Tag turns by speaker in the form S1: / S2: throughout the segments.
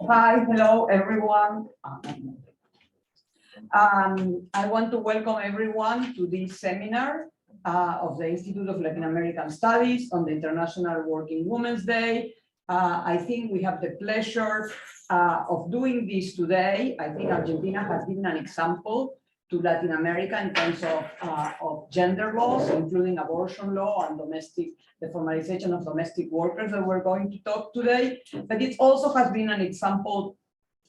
S1: Hi, hello, everyone. I want to welcome everyone to this seminar of the Institute of Latin American Studies on the International Working Women's Day. I think we have the pleasure of doing this today. I think Argentina has given an example to Latin America in terms of gender laws, including abortion law and the formalization of domestic workers that we're going to talk today. But it also has been an example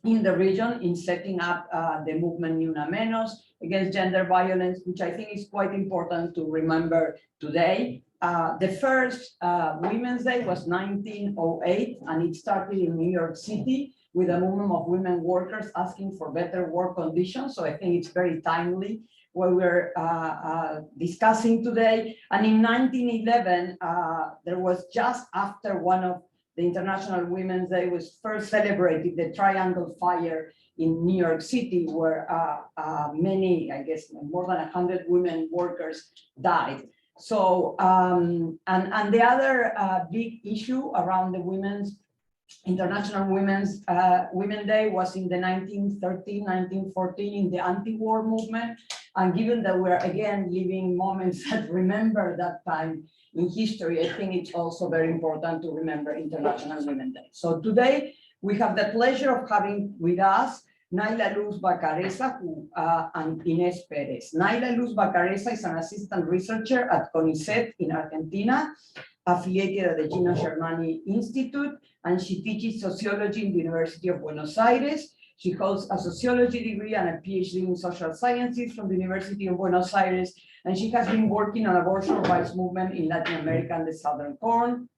S1: in the region in setting up the movement Ni Una Menos against gender violence, which I think is quite important to remember today. The first Women's Day was 1908, and it started in New York City with a movement of women workers asking for better work conditions. So I think it's very timely what we're discussing today. And in 1911, there was just after one of the International Women's Day was first celebrated, the Triangle Fire in New York City, where many, I guess, more than 100 women workers died. So, and the other big issue around the International Women's Day was in the 1913, 1914 in the anti-war movement. And given that we're again living moments that remember that time in history, I think it's also very important to remember International Women's Day. So today we have the pleasure of having with us Nayla Vacarezza and Inés Pérez. Nayla Vacarezza is an assistant researcher at CONICET in Argentina, affiliated at the Gino Germani Institute, and she teaches sociology in the University of Buenos Aires. She holds a sociology degree and a PhD in social sciences from the University of Buenos Aires, and she has been working on abortion rights movement in Latin America and the Southern Cone.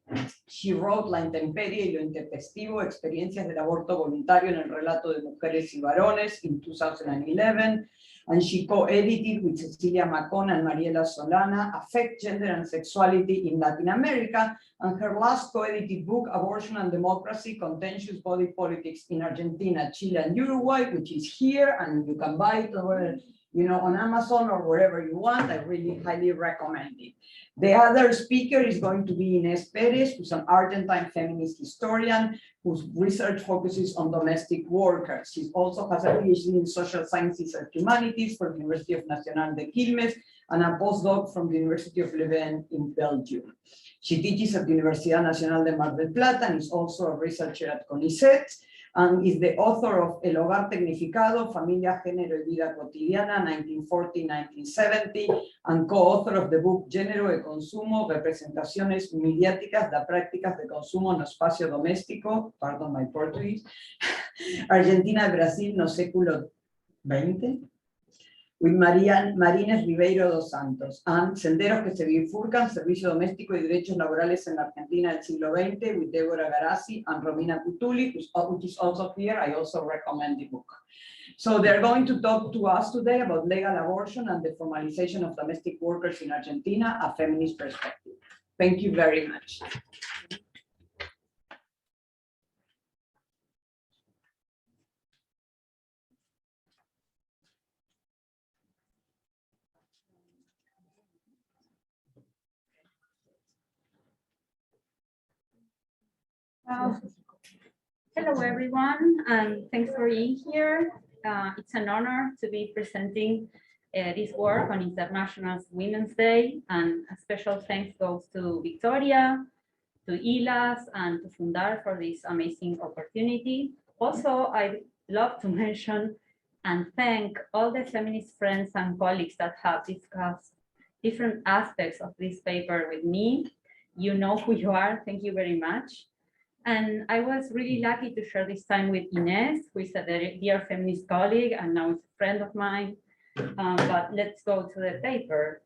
S1: She wrote La Intemperie y lo Intempestivo, Experiencias del Aborto Voluntario en el Relato de Mujeres y Varones in 2011, and she co-edited with Cecilia Macon and Mariela Solana, Affect, Gender and Sexuality in Latin America, and her last co-edited book, Abortion and Democracy, Contentious Body Politics in Argentina, Chile, and Uruguay, which is here, and you can buy it on Amazon or wherever you want. I really highly recommend it. The other speaker is going to be Inés Pérez, who's an Argentine feminist historian whose research focuses on domestic workers. She also has a PhD in social sciences and humanities from the University of Nacional de Quilmes and a postdoc from the University of Leuven in Belgium. She teaches at the Universidad Nacional de Mar del Plata and is also a researcher at CONICET, and is the author of El Hogar Tecnificado, Familia, Género y Vida Cotidiana, 1940-1970, and co-author of the book Género e Consumo, Representaciones Mediáticas de Prácticas de Consumo no Espacio Doméstico, pardon my Portuguese, Argentina y Brasil no século XX, with Marines Ribeiro dos Santos, and Senderos que se bifurcan, Servicio Doméstico y Derechos Laborales en la Argentina del siglo XX, with Deborah Garazzi and Romina Cutuli, which is also here. I also recommend the book. So they're going to talk to us today about legal abortion and the formalization of domestic workers in Argentina, a feminist perspective. Thank you very much.
S2: Hello, everyone, and thanks for being here. It's an honor to be presenting this work on International Women's Day, and a special thanks goes to Victoria, to ILAS, and to Fundar for this amazing opportunity. Also, I'd love to mention and thank all the feminist friends and colleagues that have discussed different aspects of this paper with me. You know who you are. Thank you very much. And I was really lucky to share this time with Inés, who is a dear feminist colleague and now is a friend of mine. But let's go to the paper.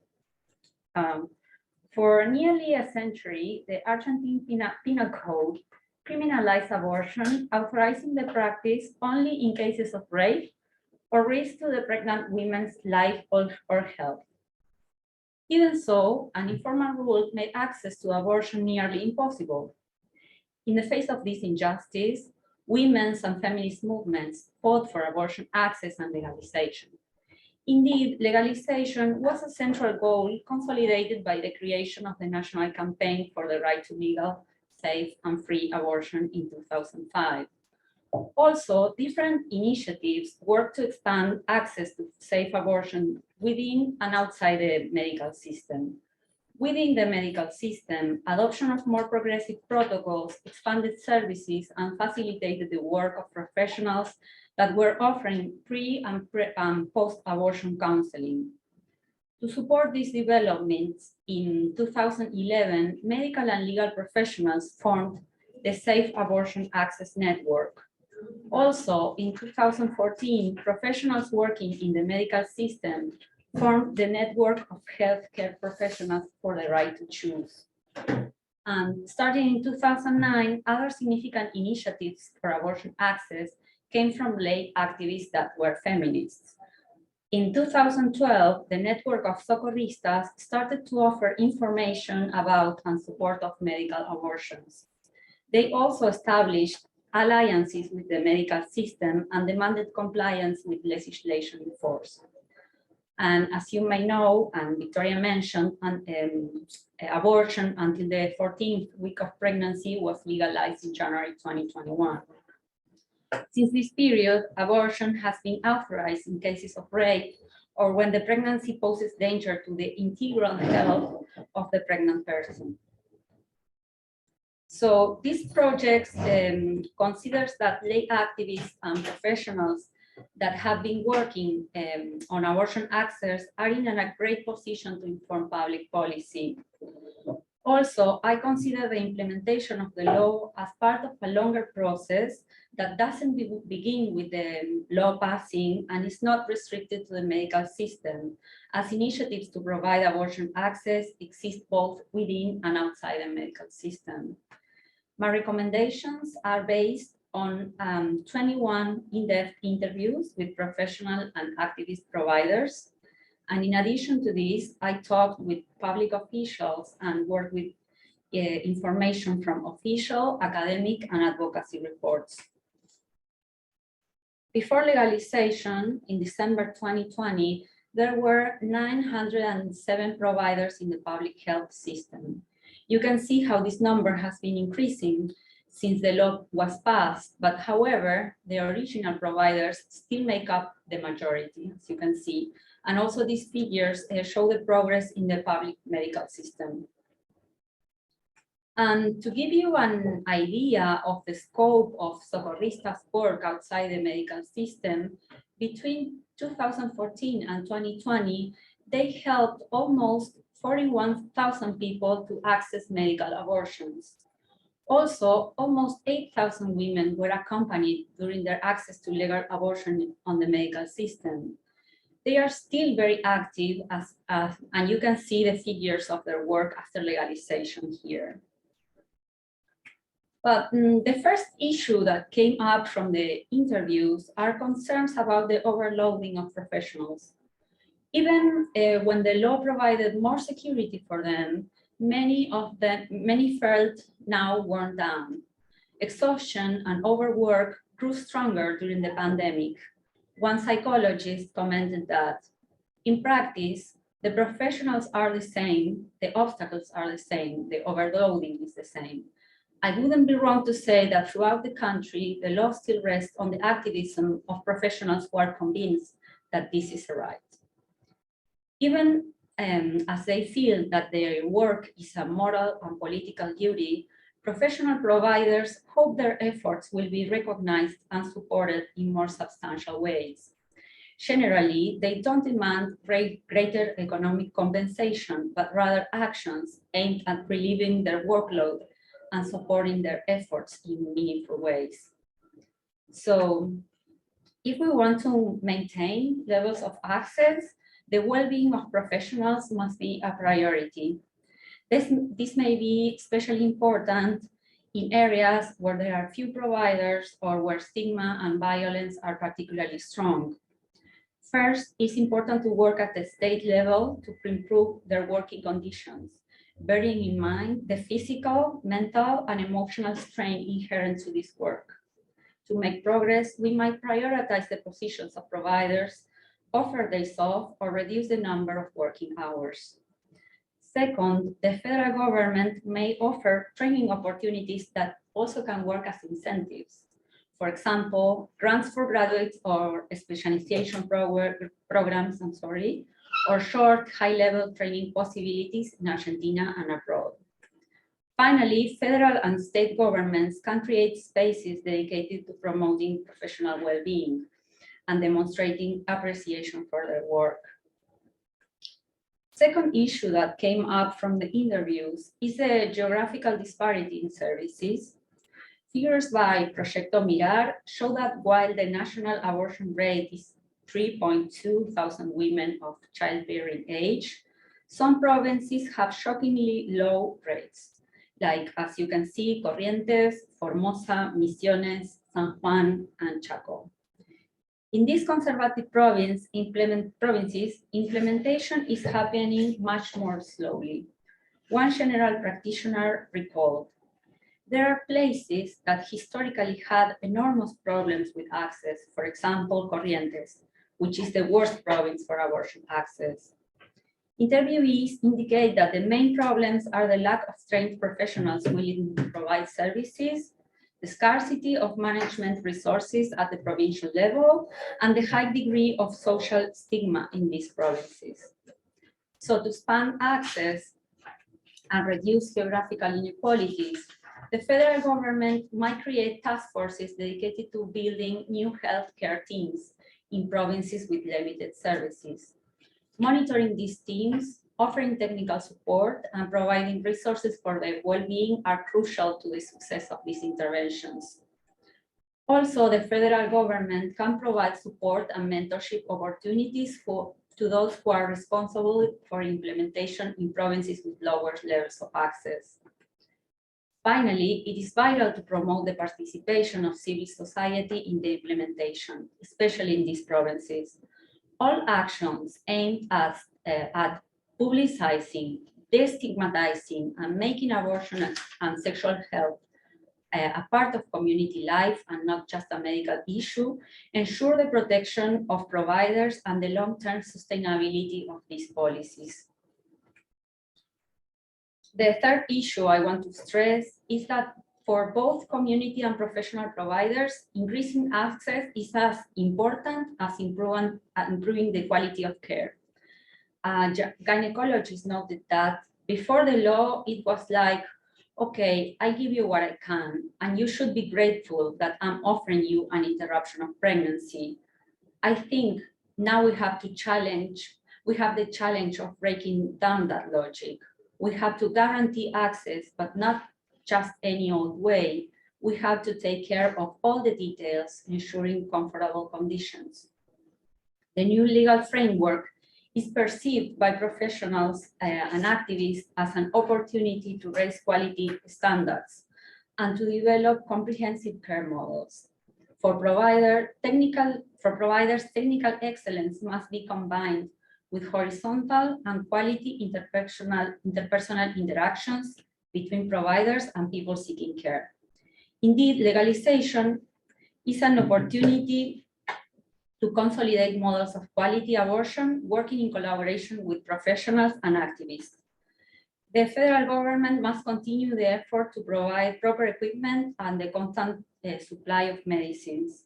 S2: For nearly a century, the Argentine Penal Code criminalized abortion, authorizing the practice only in cases of rape or risk to the pregnant woman's life or health. Even so, an informal rule made access to abortion nearly impossible. In the face of this injustice, women's and feminist movements fought for abortion access and legalization. Indeed, legalization was a central goal consolidated by the creation of the National Campaign for the Right to Legal, Safe, and Free Abortion in 2005. Also, different initiatives work to expand access to safe abortion within and outside the medical system. Within the medical system, adoption of more progressive protocols expanded services and facilitated the work of professionals that were offering pre- and post-abortion counseling. To support these developments, in 2011, medical and legal professionals formed the Safe Abortion Access Network. Also, in 2014, professionals working in the medical system formed the Network of Healthcare Professionals for the Right to Choose. And starting in 2009, other significant initiatives for abortion access came from lay activists that were feminists. In 2012, the network of socorristas started to offer information about and support of medical abortions. They also established alliances with the medical system and demanded compliance with legislation in force. And as you may know, and Victoria mentioned, abortion until the 14th week of pregnancy was legalized in January 2021. Since this period, abortion has been authorized in cases of rape or when the pregnancy poses danger to the integral health of the pregnant person. So this project considers that lay activists and professionals that have been working on abortion access are in a great position to inform public policy. Also, I consider the implementation of the law as part of a longer process that doesn't begin with the law passing and is not restricted to the medical system, as initiatives to provide abortion access exist both within and outside the medical system. My recommendations are based on 21 in-depth interviews with professional and activist providers. And in addition to this, I talked with public officials and worked with information from official, academic, and advocacy reports. Before legalization, in December 2020, there were 907 providers in the public health system. You can see how this number has been increasing since the law was passed, but however, the original providers still make up the majority, as you can see. And also these figures show the progress in the public medical system. And to give you an idea of the scope of socorristas' work outside the medical system, between 2014 and 2020, they helped almost 41,000 people to access medical abortions. Also, almost 8,000 women were accompanied during their access to legal abortion on the medical system. They are still very active, and you can see the figures of their work after legalization here. But the first issue that came up from the interviews are concerns about the overloading of professionals. Even when the law provided more security for them, many felt now worn down. Exhaustion and overwork grew stronger during the pandemic. One psychologist commented that, in practice, the professionals are the same, the obstacles are the same, the overloading is the same. I wouldn't be wrong to say that throughout the country, the law still rests on the activism of professionals who are convinced that this is a right. Even as they feel that their work is a moral and political duty, professional providers hope their efforts will be recognized and supported in more substantial ways. Generally, they don't demand greater economic compensation, but rather actions aimed at relieving their workload and supporting their efforts in meaningful ways. So if we want to maintain levels of access, the well-being of professionals must be a priority. This may be especially important in areas where there are few providers or where stigma and violence are particularly strong. First, it's important to work at the state level to improve their working conditions, bearing in mind the physical, mental, and emotional strain inherent to this work. To make progress, we might prioritize the positions of providers, offer days off, or reduce the number of working hours. Second, the federal government may offer training opportunities that also can work as incentives. For example, grants for graduates or specialization programs, or short, high-level training possibilities in Argentina and abroad. Finally, federal and state governments can create spaces dedicated to promoting professional well-being and demonstrating appreciation for their work. Second issue that came up from the interviews is the geographical disparity in services. Figures by Proyecto Mirar show that while the national abortion rate is 3.2 thousand women of childbearing age, some provinces have shockingly low rates, like, as you can see, Corrientes, Formosa, Misiones, San Juan, and Chaco. In these conservative provinces, implementation is happening much more slowly. One general practitioner recalled, there are places that historically had enormous problems with access, for example, Corrientes, which is the worst province for abortion access. Interviewees indicate that the main problems are the lack of trained professionals willing to provide services, the scarcity of management resources at the provincial level, and the high degree of social stigma in these provinces. So to expand access and reduce geographical inequalities, the federal government might create task forces dedicated to building new healthcare teams in provinces with limited services. Monitoring these teams, offering technical support, and providing resources for their well-being are crucial to the success of these interventions. Also, the federal government can provide support and mentorship opportunities to those who are responsible for implementation in provinces with lower levels of access. Finally, it is vital to promote the participation of civil society in the implementation, especially in these provinces. All actions aimed at publicizing, destigmatizing, and making abortion and sexual health a part of community life and not just a medical issue, ensure the protection of providers and the long-term sustainability of these policies. The third issue I want to stress is that for both community and professional providers, increasing access is as important as improving the quality of care. Gynecologists noted that before the law, it was like, okay, I give you what I can, and you should be grateful that I'm offering you an interruption of pregnancy. I think now we have the challenge of breaking down that logic. We have to guarantee access, but not just any old way. We have to take care of all the details, ensuring comfortable conditions. The new legal framework is perceived by professionals and activists as an opportunity to raise quality standards and to develop comprehensive care models. For providers, technical excellence must be combined with horizontal and quality interpersonal interactions between providers and people seeking care. Indeed, legalization is an opportunity to consolidate models of quality abortion, working in collaboration with professionals and activists. The federal government must continue the effort to provide proper equipment and the constant supply of medicines.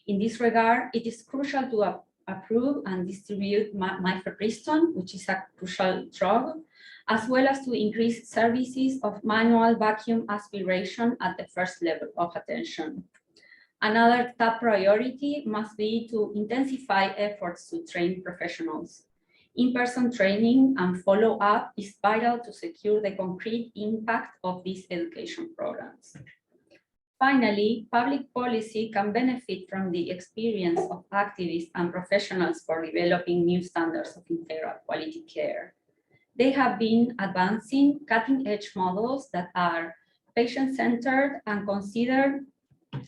S2: In this regard, it is crucial to approve and distribute mifepristone, which is a crucial drug, as well as to increase services of manual vacuum aspiration at the first level of attention. Another top priority must be to intensify efforts to train professionals. In-person training and follow-up is vital to secure the concrete impact of these education programs. Finally, public policy can benefit from the experience of activists and professionals for developing new standards of integral quality care. They have been advancing cutting-edge models that are patient-centered and consider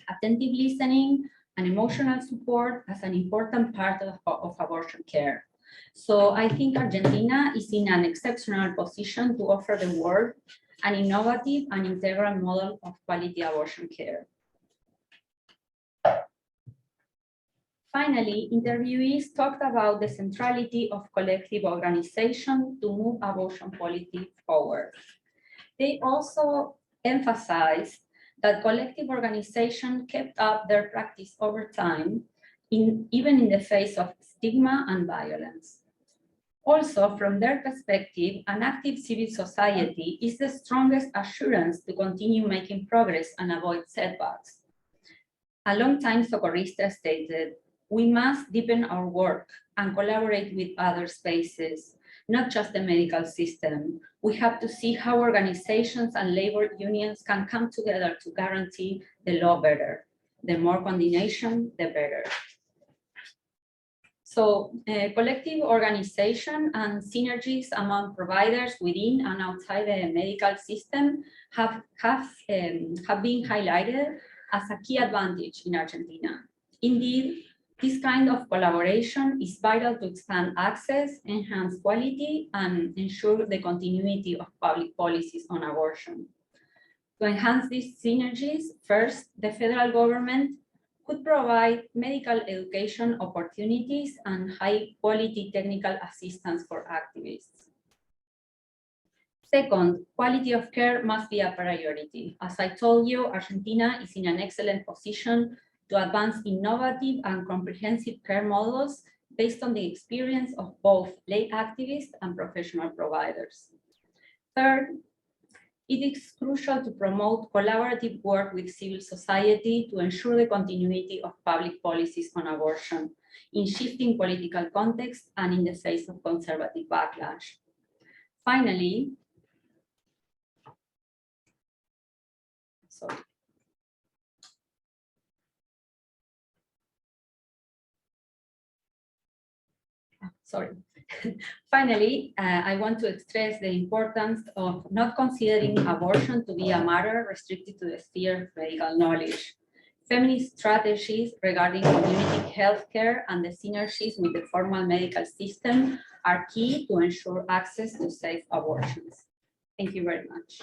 S2: attentive listening and emotional support as an important part of abortion care. So I think Argentina is in an exceptional position to offer the world an innovative and integral model of quality abortion care. Finally, interviewees talked about the centrality of collective organization to move abortion policy forward. They also emphasized that collective organization kept up their practice over time, even in the face of stigma and violence. Also, from their perspective, an active civil society is the strongest assurance to continue making progress and avoid setbacks. A longtime socorrista stated, "We must deepen our work and collaborate with other spaces, not just the medical system. We have to see how organizations and labor unions can come together to guarantee the law better. The more coordination, the better." So collective organization and synergies among providers within and outside the medical system have been highlighted as a key advantage in Argentina. Indeed, this kind of collaboration is vital to expand access, enhance quality, and ensure the continuity of public policies on abortion. To enhance these synergies, first, the federal government could provide medical education opportunities and high-quality technical assistance for activists. Second, quality of care must be a priority. As I told you, Argentina is in an excellent position to advance innovative and comprehensive care models based on the experience of both lay activists and professional providers. Third, it is crucial to promote collaborative work with civil society to ensure the continuity of public policies on abortion in shifting political context and in the face of conservative backlash. Finally, Finally, I want to stress the importance of not considering abortion to be a matter restricted to the sphere of medical knowledge. Feminist strategies regarding community healthcare and the synergies with the formal medical system are key to ensure access to safe abortions. Thank you very much.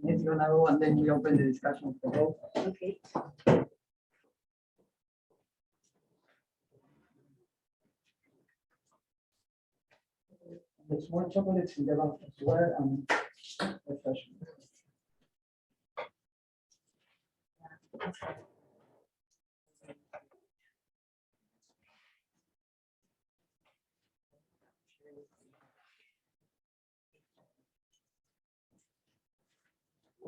S1: If you want to go, and then we open the discussion for both.
S2: Okay.
S1: There's more chocolates in the back as well, and refreshments.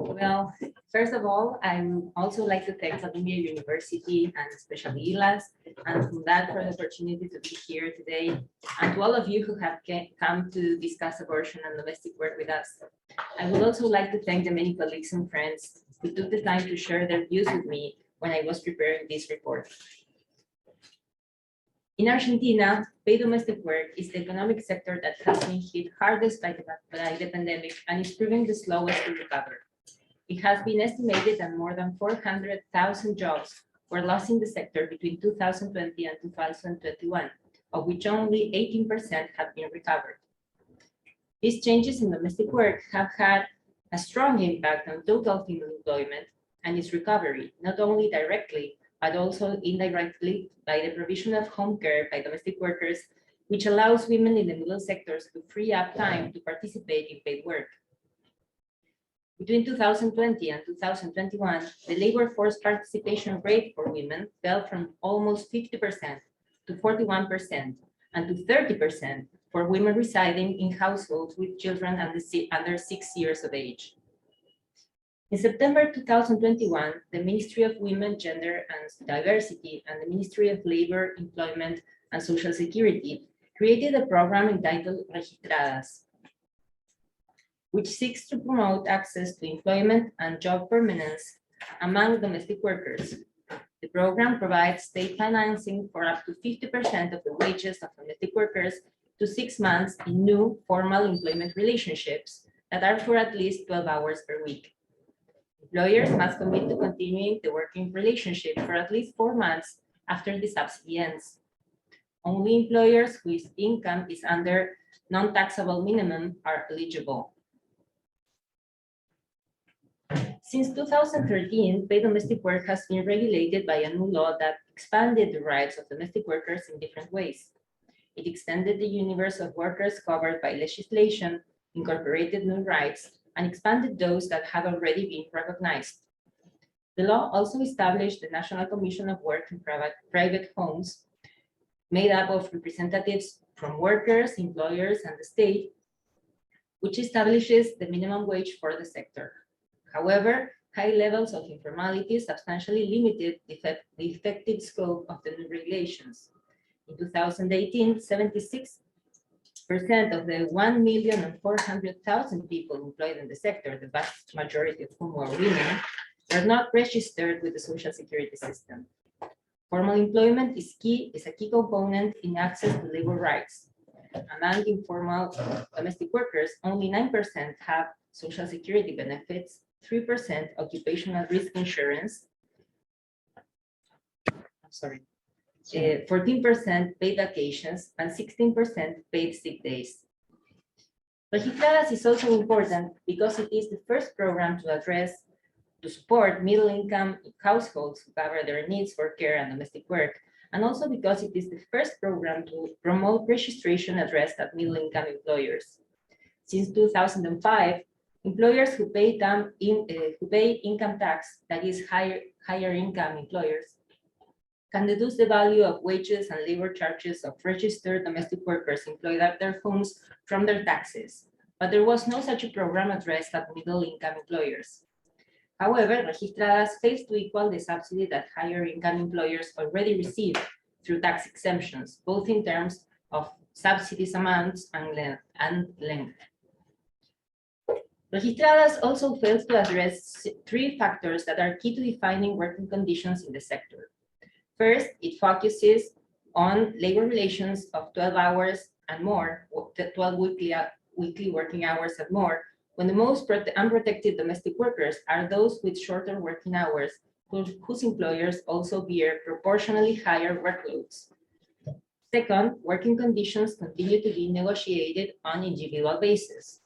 S2: Well, first of all, I also like to thank Columbia University and especially ILAS and from that for the opportunity to be here today, and to all of you who have come to discuss abortion and domestic work with us. I would also like to thank the many colleagues and friends who took the time to share their views with me when I was preparing this report. In Argentina, paid domestic work is the economic sector that has been hit hardest by the pandemic and is proving the slowest to recover. It has been estimated that more than 400,000 jobs were lost in the sector between 2020 and 2021, of which only 18% have been recovered. These changes in domestic work have had a strong impact on total female employment and its recovery, not only directly, but also indirectly by the provision of home care by domestic workers, which allows women in the middle sectors to free up time to participate in paid work. Between 2020 and 2021, the labor force participation rate for women fell from almost 50% to 41% and to 30% for women residing in households with children under 6 years of age. In September 2021, the Ministry of Women, Gender and Diversity and the Ministry of Labor, Employment and Social Security created a program entitled Registradas, which seeks to promote access to employment and job permanence among domestic workers. The program provides state financing for up to 50% of the wages of domestic workers to 6 months in new formal employment relationships that are for at least 12 hours per week. Employers must commit to continuing the working relationship for at least 4 months after the subsidy ends. Only employers whose income is under non-taxable minimum are eligible. Since 2013, paid domestic work has been regulated by a new law that expanded the rights of domestic workers in different ways. It extended the universe of workers covered by legislation
S3: incorporated new rights, and expanded those that had already been recognized. The law also established the National Commission of Work in Private Homes, made up of representatives from workers, employers, and the state, which establishes the minimum wage for the sector. However, high levels of informality substantially limited the effective scope of the new regulations. In 2018, 76% of the 1,400,000 people employed in the sector, the vast majority of whom were women, were not registered with the social security system. Formal employment is a key component in access to labor rights. Among informal domestic workers, only 9% have social security benefits, 3% occupational risk insurance, 14% paid vacations, and 16% paid sick days. Registradas is also important because it is the first program to support middle-income households who cover their needs for care and domestic work, and also because it is the first program to promote registration addressed at middle-income employers. Since 2005, employers who pay income tax, that is higher income employers, can deduce the value of wages and labor charges of registered domestic workers employed at their homes from their taxes, but there was no such a program addressed at middle-income employers. However, Registradas fails to equal the subsidy that higher income employers already receive through tax exemptions, both in terms of subsidies amounts and length. Registradas also fails to address three factors that are key to defining working conditions in the sector. First, it focuses on labor relations of 12 hours and more, 12 weekly working hours and more, when the most unprotected domestic workers are those with shorter working hours, whose employers also bear proportionally higher workloads. Second, working conditions continue to be negotiated on individual basis.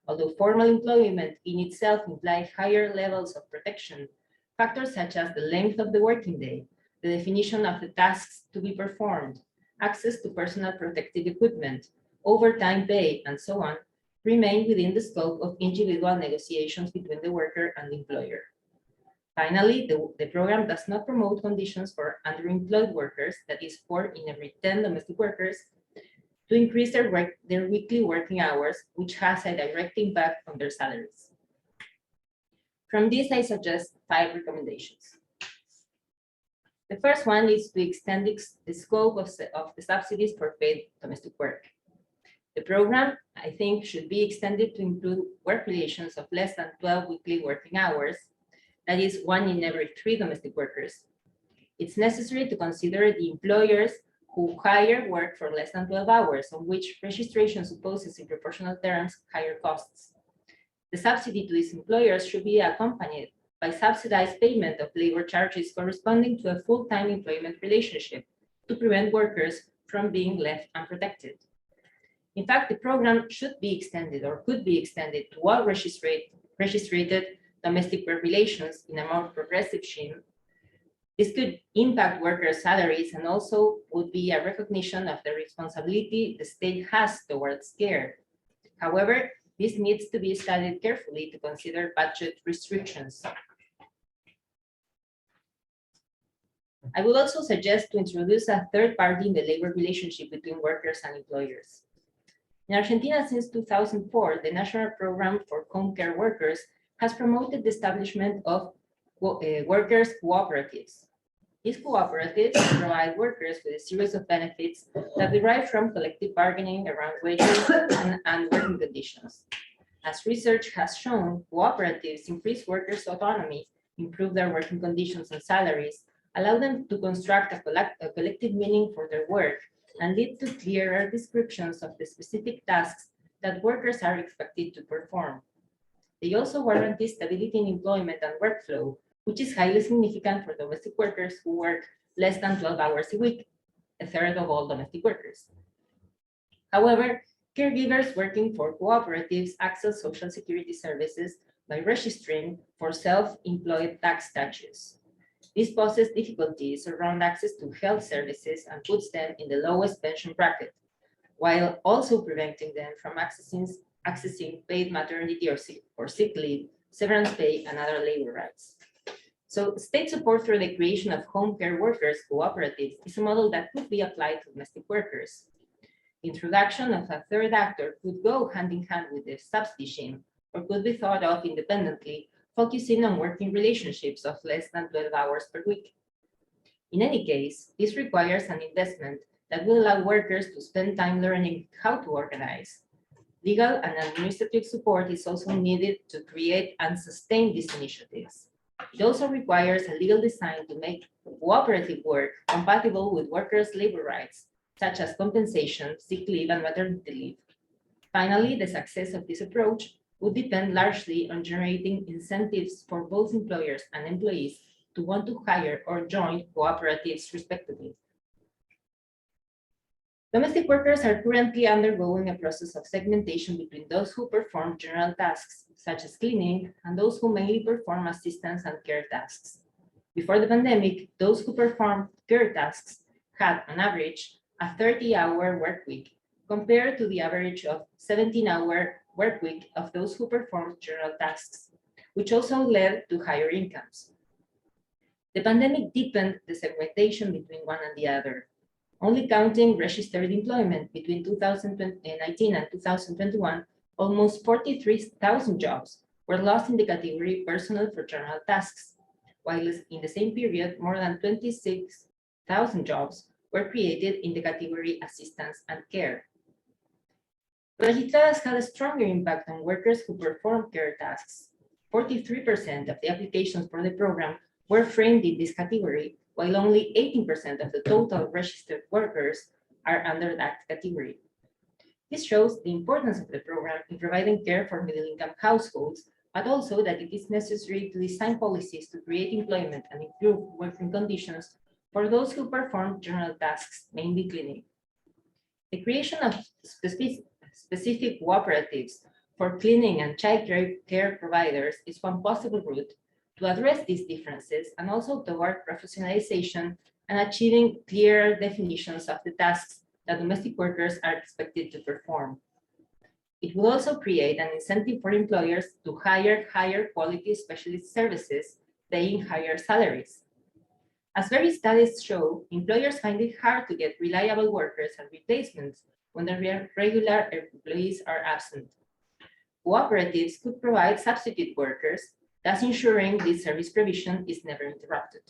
S3: Although formal employment in itself implies higher levels of protection, factors such as the length of the working day, the definition of the tasks to be performed, access to personal protective equipment, overtime pay, and so on, remain within the scope of individual negotiations between the worker and the employer. Finally, the program does not promote conditions for underemployed workers, that is 4 in every 10 domestic workers, to increase their weekly working hours, which has a direct impact on their salaries. From this, I suggest 5 recommendations. The first one is to extend the scope of the subsidies for paid domestic work. The program, I think, should be extended to include work relations of less than 12 weekly working hours, that is 1 in every 3 domestic workers. It's necessary to consider the employers who hire work for less than 12 hours, on which registration supposes in proportional terms higher costs. The subsidy to these employers should be accompanied by subsidized payment of labor charges corresponding to a full-time employment relationship to prevent workers from being left unprotected. In fact, the program should be extended or could be extended to all registered domestic work relations in a more progressive scheme. This could impact workers' salaries and also would be a recognition of the responsibility the state has towards care. However, this needs to be studied carefully to consider budget restrictions. I would also suggest to introduce a third party in the labor relationship between workers and employers. In Argentina, since 2004, the National Program for Home Care Workers has promoted the establishment of workers' cooperatives. These cooperatives provide workers with a series of benefits that derive from collective bargaining around wages and working conditions. As research has shown, cooperatives increase workers' autonomy, improve their working conditions and salaries, allow them to construct a collective meaning for their work, and lead to clearer descriptions of the specific tasks that workers are expected to perform. They also guarantee stability in employment and workflow, which is highly significant for domestic workers who work less than 12 hours a week, a third of all domestic workers. However, caregivers working for cooperatives access Social Security services by registering for self-employed tax status. This poses difficulties around access to health services and puts them in the lowest pension bracket, while also preventing them from accessing accessing paid maternity or sick leave, severance pay, and other labor rights. So state support through the creation of home care workers cooperatives is a model that could be applied to domestic workers. Introduction of a third actor could go hand in hand with the subsidy scheme, or could be thought of independently, focusing on working relationships of less than 12 hours per week. In any case, this requires an investment that will allow workers to spend time learning how to organize. Legal and administrative support is also needed to create and sustain these initiatives. It also requires a legal design to make cooperative work compatible with workers' labor rights, such as compensation, sick leave, and maternity leave. Finally, the success of this approach would depend largely on generating incentives for both employers and employees to want to hire or join cooperatives respectively. Domestic workers are currently undergoing a process of segmentation between those who perform general tasks, such as cleaning, and those who mainly perform assistance and care tasks. Before the pandemic, those who performed care tasks had, on average, a 30-hour work week, compared to the average of 17-hour work week of those who performed general tasks, which also led to higher incomes. The pandemic deepened the segmentation between one and the other. Only counting registered employment between 2019 and 2021, almost 43,000 jobs were lost in the category personnel for general tasks, while in the same period, more than 26,000 jobs were created in the category assistance and care. Registradas had a stronger impact on workers who perform care tasks. 43% of the applications for the program were framed in this category, while only 18% of the total registered workers are under that category. This shows the importance of the program in providing care for middle-income households, but also that it is necessary to design policies to create employment and improve working conditions for those who perform general tasks, mainly cleaning. The creation of specific cooperatives for cleaning and child care providers is one possible route to address these differences and also toward professionalization and achieving clearer definitions of the tasks that domestic workers are expected to perform. It will also create an incentive for employers to hire higher quality specialist services, paying higher salaries. As various studies show, employers find it hard to get reliable workers and replacements when the regular employees are absent. Cooperatives could provide substitute workers, thus ensuring this service provision is never interrupted.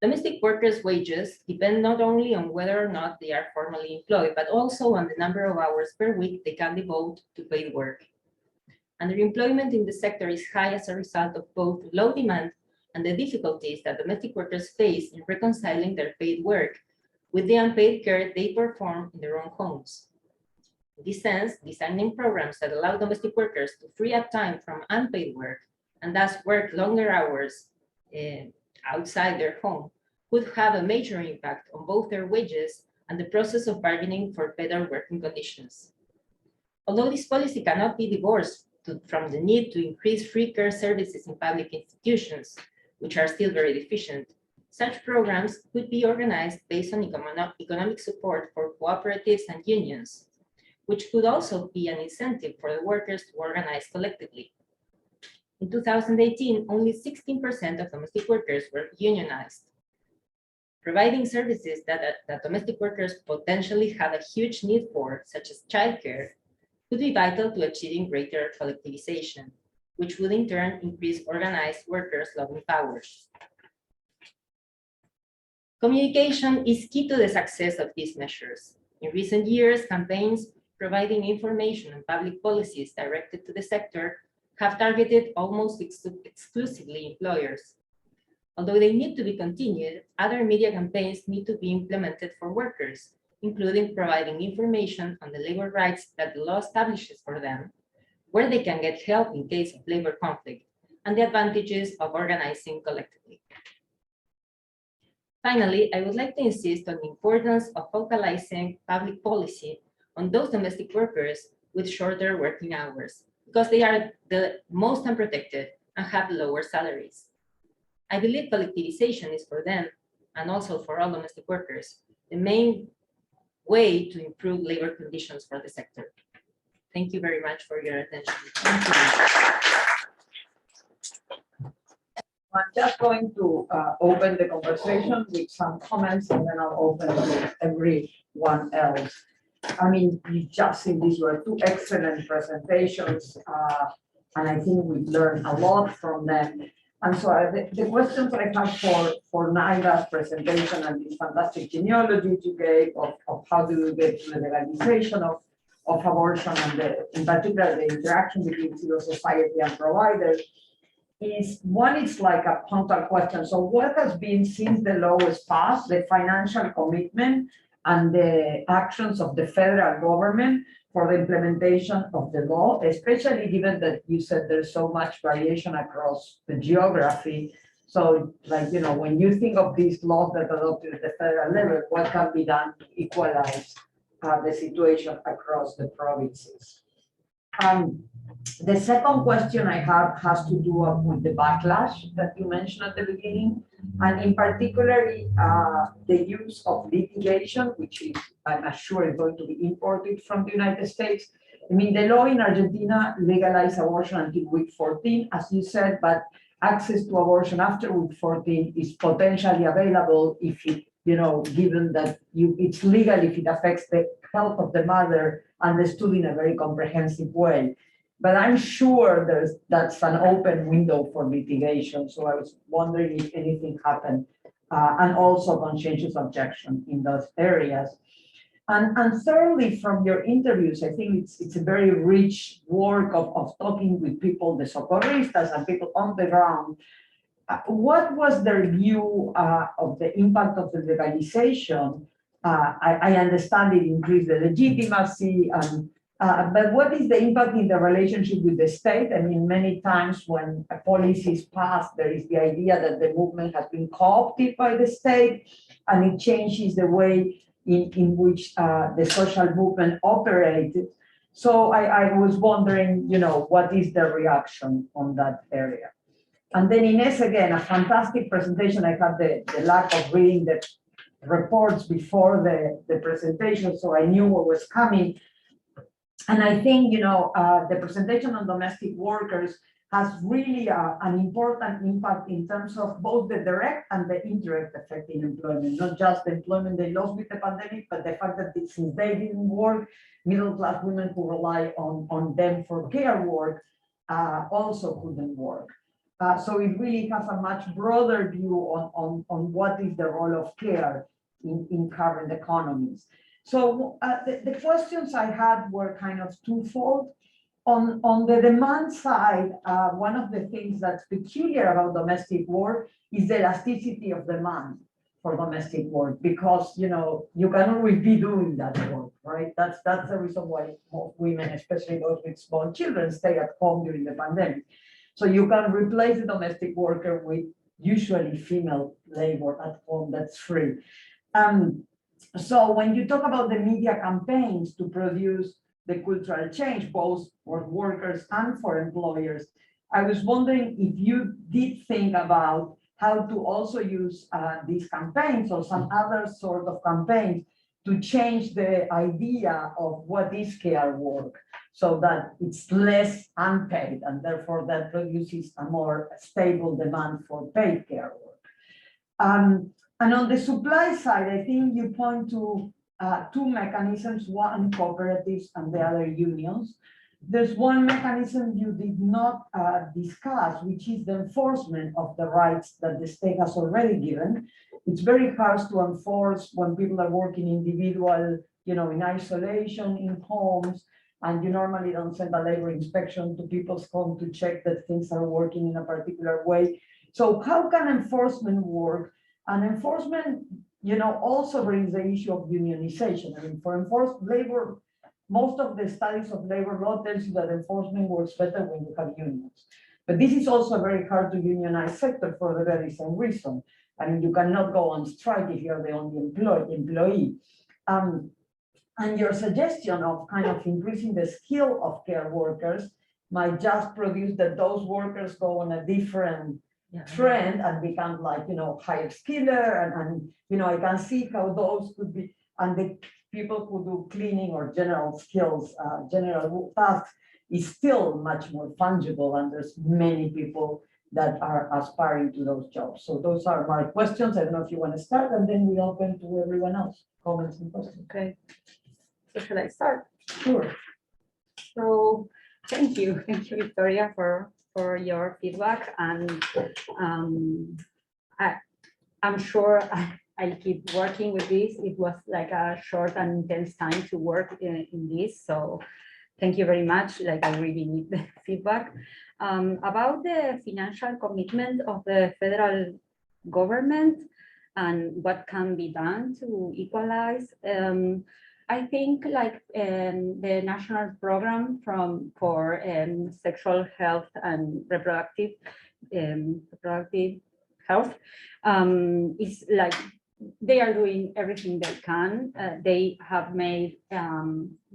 S3: Domestic workers' wages depend not only on whether or not they are formally employed, but also on the number of hours per week they can devote to paid work. Underemployment in the sector is high as a result of both low demand and the difficulties that domestic workers face in reconciling their paid work with the unpaid care they perform in their own homes. In this sense, designing programs that allow domestic workers to free up time from unpaid work and thus work longer hours outside their home would have a major impact on both their wages and the process of bargaining for better working conditions. Although this policy cannot be divorced from the need to increase free care services in public institutions, which are still very deficient, such programs could be organized based on economic support for cooperatives and unions, which could also be an incentive for the workers to organize collectively. In 2018, only 16% of domestic workers were unionized. Providing services that domestic workers potentially have a huge need for, such as childcare, could be vital to achieving greater collectivization, which would in turn increase organized workers' lobbying powers. Communication is key to the success of these measures. In recent years, campaigns providing information and public policies directed to the sector have targeted almost exclusively employers. Although they need to be continued, other media campaigns need to be implemented for workers, including providing information on the labor rights that the law establishes for them, where they can get help in case of labor conflict, and the advantages of organizing collectively. Finally, I would like to insist on the importance of focalizing public policy on those domestic workers with shorter working hours, because they are the most unprotected and have lower salaries. I believe collectivization is for them, and also for all domestic workers, the main way to improve labor conditions for the sector. Thank you very much for your attention.
S1: Thank you. I'm just going to open the conversation with some comments, and then I'll open it to everyone else. I mean, we just seen these were two excellent presentations, and I think we've learned a lot from them. And so the questions I have for Nayla's presentation and this fantastic genealogy you gave of how do you get to the legalization of abortion and in particular the interaction between civil society and providers, is one, it's like a punctual question. So what has been since the law was passed, the financial commitment and the actions of the federal government for the implementation of the law, especially given that you said there's so much variation across the geography. So like, you know, when you think of these laws that are adopted at the federal level, what can be done to equalize the situation across the provinces? The second question I have has to do with the backlash that you mentioned at the beginning, and in particular, the use of litigation, which is, I'm sure, is going to be imported from the United States. I mean, the law in Argentina legalized abortion until week 14, as you said, but access to abortion after week 14 is potentially available if it, you know, given that it's legal if it affects the health of the mother understood in a very comprehensive way. But I'm sure that's an open window for litigation. So I was wondering if anything happened, and also conscientious objection in those areas. And thirdly, from your interviews, I think it's a very rich work of talking with people, the socorristas and people on the ground. What was their view of the impact of the legalization? I understand it increased the legitimacy, but what is the impact in the relationship with the state? I mean, many times when a policy is passed, there is the idea that the movement has been co-opted by the state, and it changes the way in which the social movement operated. So I was wondering, you know, what is the reaction on that area? And then Inés, again, a fantastic presentation. I had the luck of reading the reports before the presentation, so I knew what was coming. And I think, you know, the presentation on domestic workers has really an important impact in terms of both the direct and the indirect effect in employment, not just the employment they lost with the pandemic, but the fact that since they didn't work, middle-class women who rely on them for care work also couldn't work. So it really has a much broader view on what is the role of care in current economies. So the questions I had were kind of twofold. On the demand side, one of the things that's peculiar about domestic work is the elasticity of demand for domestic work, because, you know, you can always be doing that work, right? That's the reason why most women, especially those with small children, stay at home during the pandemic. So you can replace the domestic worker with usually female labor at home that's free. So when you talk about the media campaigns to produce the cultural change, both for workers and for employers, I was wondering if you did think about how to also use these campaigns or some other sort of campaigns to change the idea of what is care work, so that it's less unpaid, and therefore that produces a more stable demand for paid care work. And on the supply side, I think you point to two mechanisms, one cooperatives and the other unions. There's one mechanism you did not discuss, which is the enforcement of the rights that the state has already given. It's very hard to enforce when people are working individual, you know, in isolation, in homes, and you normally don't send a labor inspection to people's home to check that things are working in a particular way. So how can enforcement work? And enforcement, you know, also brings the issue of unionization. I mean, for enforced labor, most of the studies of labor law tells you that enforcement works better when you have unions. But this is also a very hard to unionize sector for the very same reason. I mean, you cannot go on strike if you're the only employee. And your suggestion of kind of increasing the skill of care workers might just produce that those workers go on a different trend and become like, you know, higher skiller, and you know, I can see how those could be, and the people who do cleaning or general skills, general tasks is still much more fungible, and there's many people that are aspiring to those jobs. So those are my questions. I don't know if you want to start, and then we open to everyone else, comments and questions.
S2: Okay. So should I start?
S1: Sure.
S2: So thank you, Victoria, for your feedback, and I'm sure I'll keep working with this. It was like a short and intense time to work in this, so thank you very much. Like, I really need the feedback. About the financial commitment of the federal government and what can be done to equalize. I think like the national program for sexual health and reproductive health is like, they are doing everything they can. They have made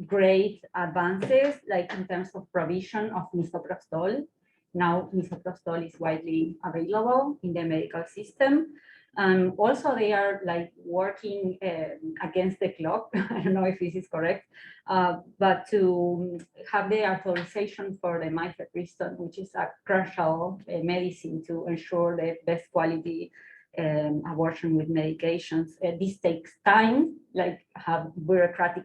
S2: great advances, like in terms of provision of misoprostol. Now misoprostol is widely available in the medical system. Also, they are like working against the clock. I don't know if this is correct, but to have the authorization for the mifepristone, which is a crucial medicine to ensure the best quality abortion with medications. This takes time, like have bureaucratic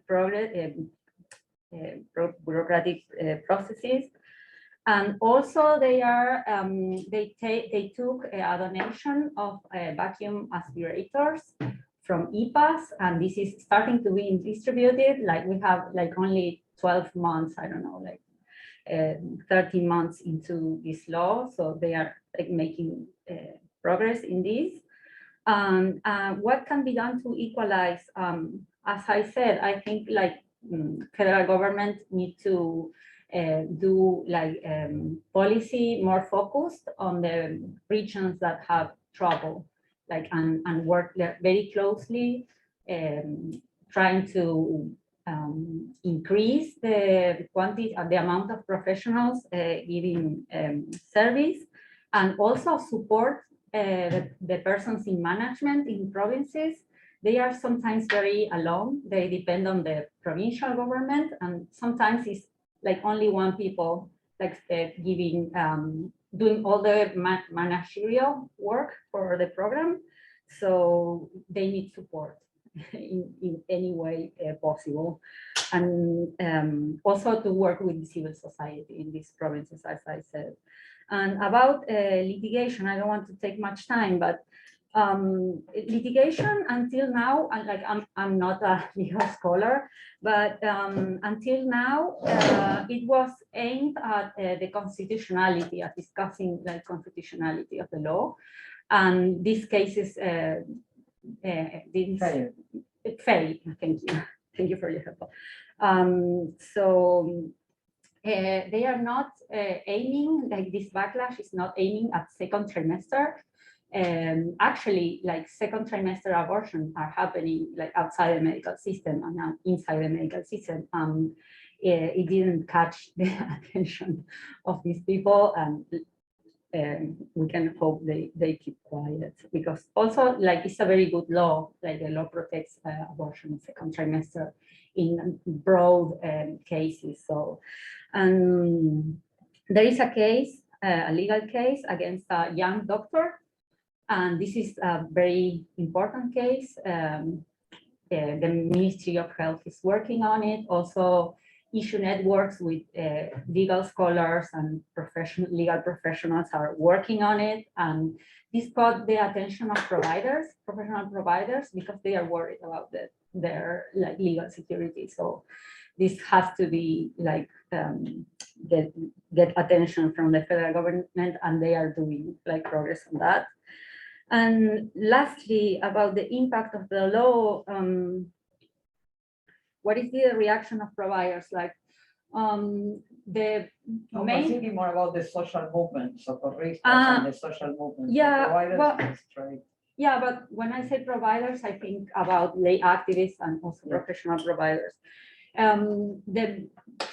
S2: processes. And also they are they took a donation of vacuum aspirators from IPAS, and this is starting to be distributed. Like, we have like only 12 months, I don't know, like 13 months into this law, so they are like making progress in this. What can be done to equalize? As I said, I think like federal government need to do like policy more focused on the regions that have trouble, like, and work very closely, trying to increase the quantity and the amount of professionals giving service, and also support the persons in management in provinces. They are sometimes very alone. They depend on the provincial government, and sometimes it's like only one people like giving, doing all the managerial work for the program. So they need support in any way possible. And also to work with civil society in these provinces, as I said. And about litigation, I don't want to take much time, but litigation until now, like I'm not a legal scholar, but until now, it was aimed at the constitutionality, at discussing the constitutionality of the law. And these cases didn't fail. Thank you. Thank you for your help. So they are not aiming, like this backlash is not aiming at second trimester. Actually, like second trimester abortion are happening like outside the medical system and not inside the medical system. It didn't catch the attention of these people, and we can hope they keep quiet, because also like it's a very good law, like the law protects abortion in second trimester in broad cases. So, there is a case, a legal case against a young doctor. And this is a very important case. The Ministry of Health is working on it. Also, issue networks with legal scholars and legal professionals are working on it. And this got the attention of providers, professional providers, because they are worried about their like legal security. So this has to be like get attention from the federal government, and they are doing like progress on that. And lastly, about the impact of the law, what is the reaction of providers? Like I'm
S1: thinking more about the social movement, socorristas and the social movement.
S2: Yeah, well,
S1: right.
S2: Yeah, but when I say providers, I think about lay activists and also professional providers. The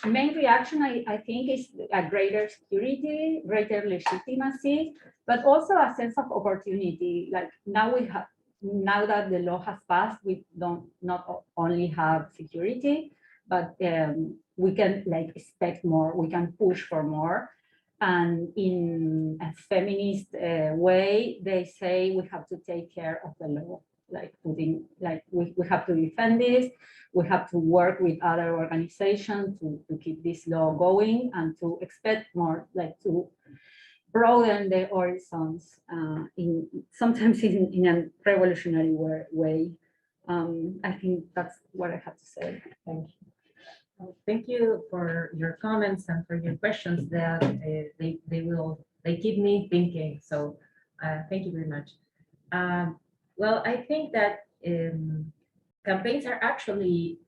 S2: main reaction, I think, is a greater security, greater legitimacy, but also a sense of opportunity. Like now we have, now that the law has passed, we don't not only have security, but we can like expect more, we can push for more. And in a feminist way, they say we have to take care of the law, like putting, like we have to defend this, we have to work with other organizations to keep this law going and to expect more, like to broaden the horizons sometimes in a revolutionary way. I think that's what I have to say. Thank you.
S3: Thank you for your comments and for your questions. That they keep me thinking. So thank you very much. Well, I think that campaigns are actually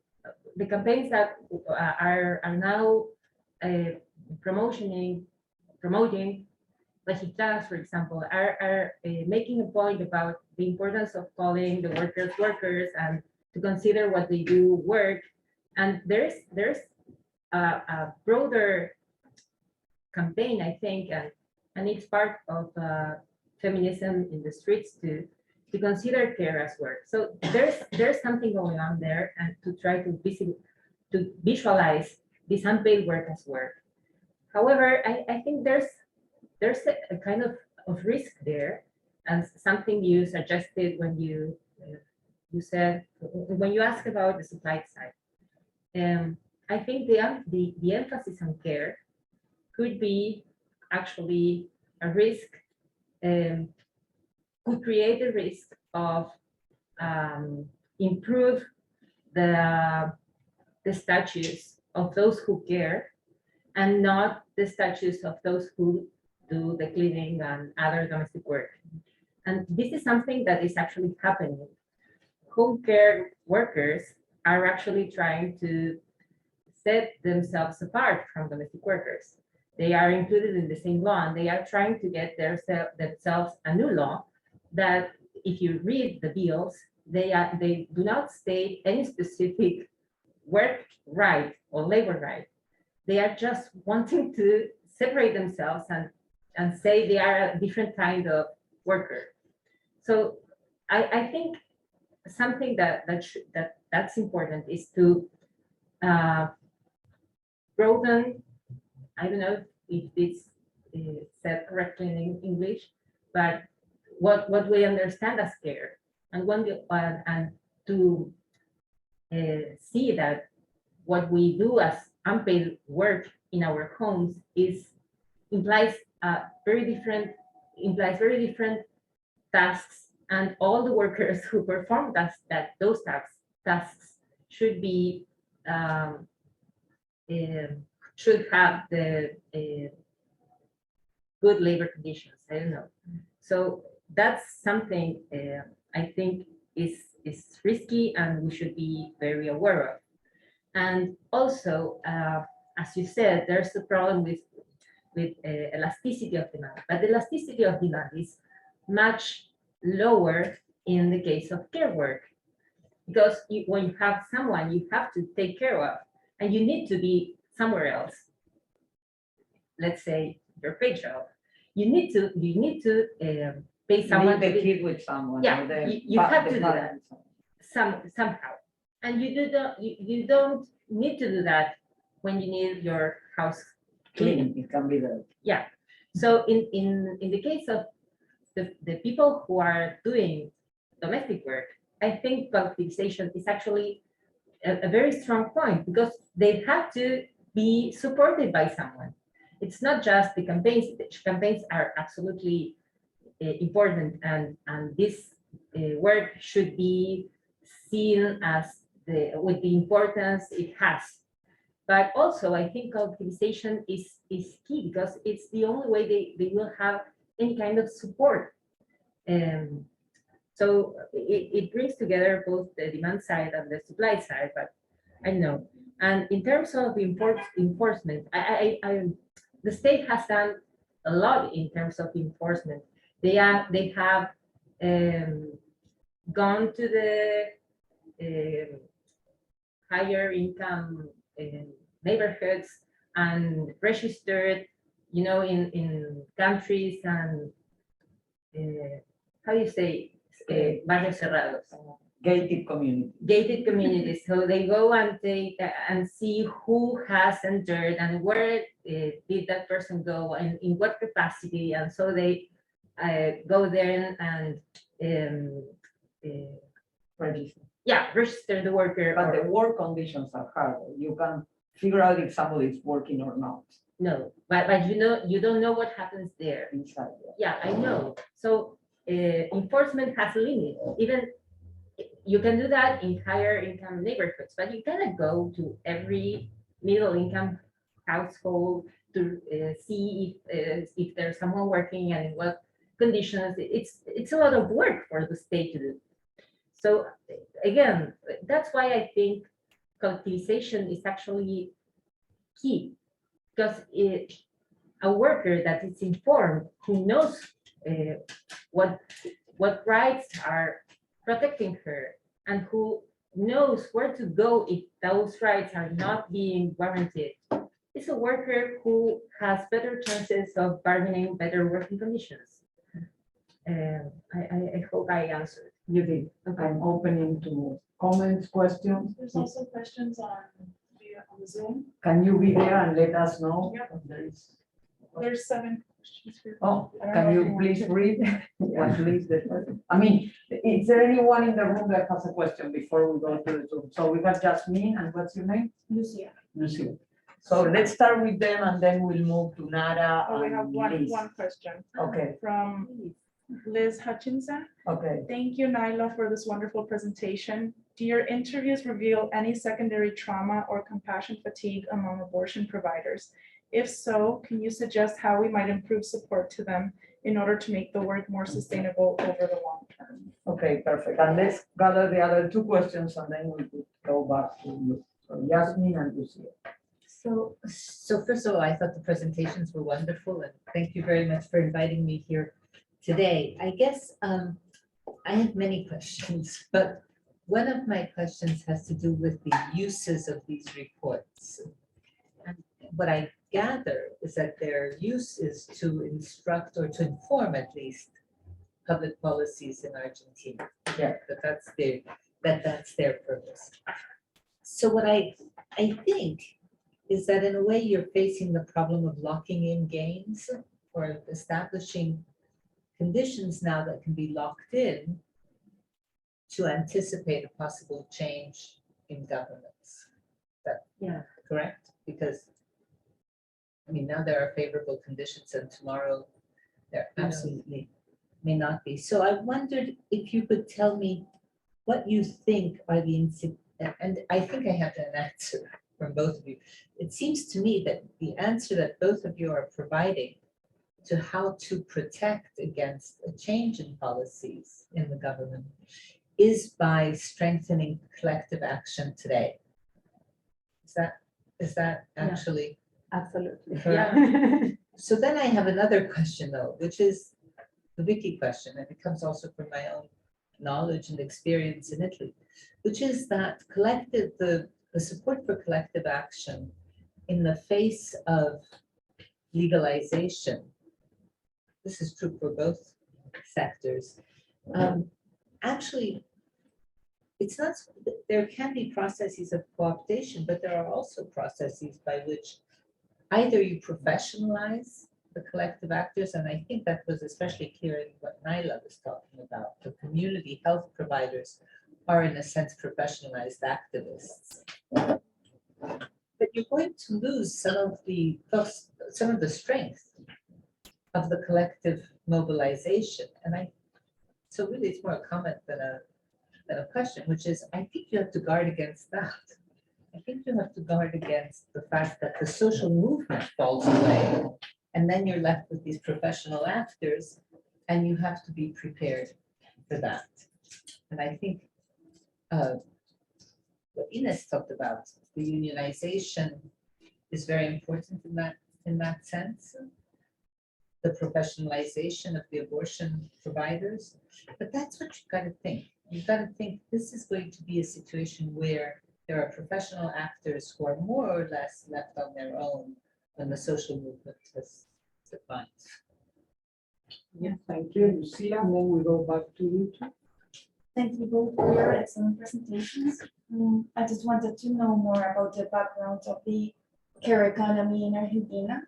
S3: the campaigns that are now promoting Legisladas, for example, are making a point about the importance of calling the workers and to consider what they do work. And there's a broader campaign, I think, and it's part of feminism in the streets to consider care as work. So there's something going on there, and to try to visualize this unpaid work as work. However, I think there's a kind of risk there, and something you suggested when you said when you asked about the supply side. I think the emphasis on care could be actually a risk, could create a risk of improve the status of those who care and not the status of those who do the cleaning and other domestic work. And this is something that is actually happening. Home care workers are actually trying to set themselves apart from domestic workers. They are included in the same law, and they are trying to get themselves a new law that, if you read the bills, they do not state any specific work right or labor right. They are just wanting to separate themselves and say they are a different kind of worker. So I think something that's important is to broaden. I don't know if it's said correctly in English, but what we understand as care, and to see that what we do as unpaid work in our homes implies very different tasks, and all the workers who perform those tasks should be should have the good labor conditions. I don't know. So that's something I think is risky, and we should be very aware of. And also, as you said, there's a problem with elasticity of demand, but the elasticity of demand is much lower in the case of care work, because when you have someone you have to take care of, and you need to be somewhere else, let's say your paid job, you need to pay someone
S1: Leave the kid with someone.
S3: Yeah, you have to do that
S1: parents.
S3: somehow, and you don't need to do that when you need your house clean.
S1: It can be the.
S3: Yeah. So in the case of the people who are doing domestic work, I think collectivization is actually a very strong point, because they have to be supported by someone. It's not just the campaigns. The campaigns are absolutely important, and this work should be seen as with the importance it has. But also, I think collectivization is key, because it's the only way they will have any kind of support. So it brings together both the demand side and the supply side, but I know. And in terms of enforcement, the state has done a lot in terms of enforcement. They have gone to the higher income neighborhoods and registered, in countries and how do you say, barrios cerrados.
S1: Gated community.
S3: Gated communities. So they go and take and see who has entered and where did that person go and in what capacity. And so they go there and register the worker.
S1: But the work conditions are hard. You can figure out if somebody is working or not
S3: No, but you don't know what happens there.
S1: inside.
S3: Yeah, I know. So enforcement has a limit. Even you can do that in higher income neighborhoods, but you cannot go to every middle income household to see if there's someone working and in what conditions. It's a lot of work for the state to do. So again, that's why I think collectivization is actually key, because a worker that is informed, who knows what rights are protecting her, and who knows where to go if those rights are not being guaranteed, is a worker who has better chances of bargaining better working conditions. I hope I answered.
S1: You did. Okay. I'm opening to comments, questions.
S4: There's also questions on the Zoom.
S1: Can you be there and let us know?
S4: Yep.
S1: if there is?
S4: There's 7 questions. For
S1: Oh,
S4: I don't know
S1: can
S4: if
S1: you
S4: want
S1: please
S4: to-
S1: read? What please the first? I mean, is there anyone in the room that has a question before we go to the Zoom? So we got Jasmine, and what's your name?
S4: Lucia.
S1: Lucia. So let's start with them and then we'll move to Nara
S4: Oh, we have
S1: and
S4: one
S1: Liz.
S4: question
S1: Okay,
S4: from Liz Hutchinson.
S1: okay.
S4: Thank you, Nayla, for this wonderful presentation. Do your interviews reveal any secondary trauma or compassion fatigue among abortion providers? If so, can you suggest how we might improve support to them in order to make the work more sustainable over the long term?
S1: Okay, perfect. And let's gather the other two questions and then we could go back to you. So Jasmine and Lucia.
S5: So first of all, I thought the presentations were wonderful, and thank you very much for inviting me here today. I guess I have many questions, but one of my questions has to do with the uses of these reports. And what I gather is that their use is to instruct or to inform at least public policies in Argentina.
S1: Yeah.
S5: That's their purpose. So what I think is that in a way you're facing the problem of locking in gains or establishing conditions now that can be locked in to anticipate a possible change in governments.
S3: Yeah.
S5: Correct? Because, I mean, now there are favorable conditions and tomorrow there absolutely may not be. So I wondered if you could tell me what you think are the, and I think I have an answer from both of you. It seems to me that the answer that both of you are providing to how to protect against a change in policies in the government is by strengthening collective action today. Is that actually?
S2: Absolutely.
S5: correct?
S2: Yeah.
S5: So then I have another question though, which is the wiki question, and it comes also from my own knowledge and experience in Italy, which is that the support for collective action in the face of legalization, this is true for both sectors, actually, it's not, there can be processes of co-optation, but there are also processes by which either you professionalize the collective actors, and I think that was especially clear in what Nayla was talking about. The community health providers are in a sense professionalized activists. But you're going to lose some of the strength of the collective mobilization. And so really it's more a comment than a question, which is, I think you have to guard against that. I think you have to guard against the fact that the social movement falls away, and then you're left with these professional actors, and you have to be prepared for that. And I think what Inés talked about, the unionization is very important in that sense. The professionalization of the abortion providers, but that's what you've got to think. You've got to think this is going to be a situation where there are professional actors who are more or less left on their own when the social movement has declined.
S1: Yeah, thank you, Lucia. And then we go back to you.
S6: Thank you both for your excellent presentations. I just wanted to know more about the background of the care economy in Argentina.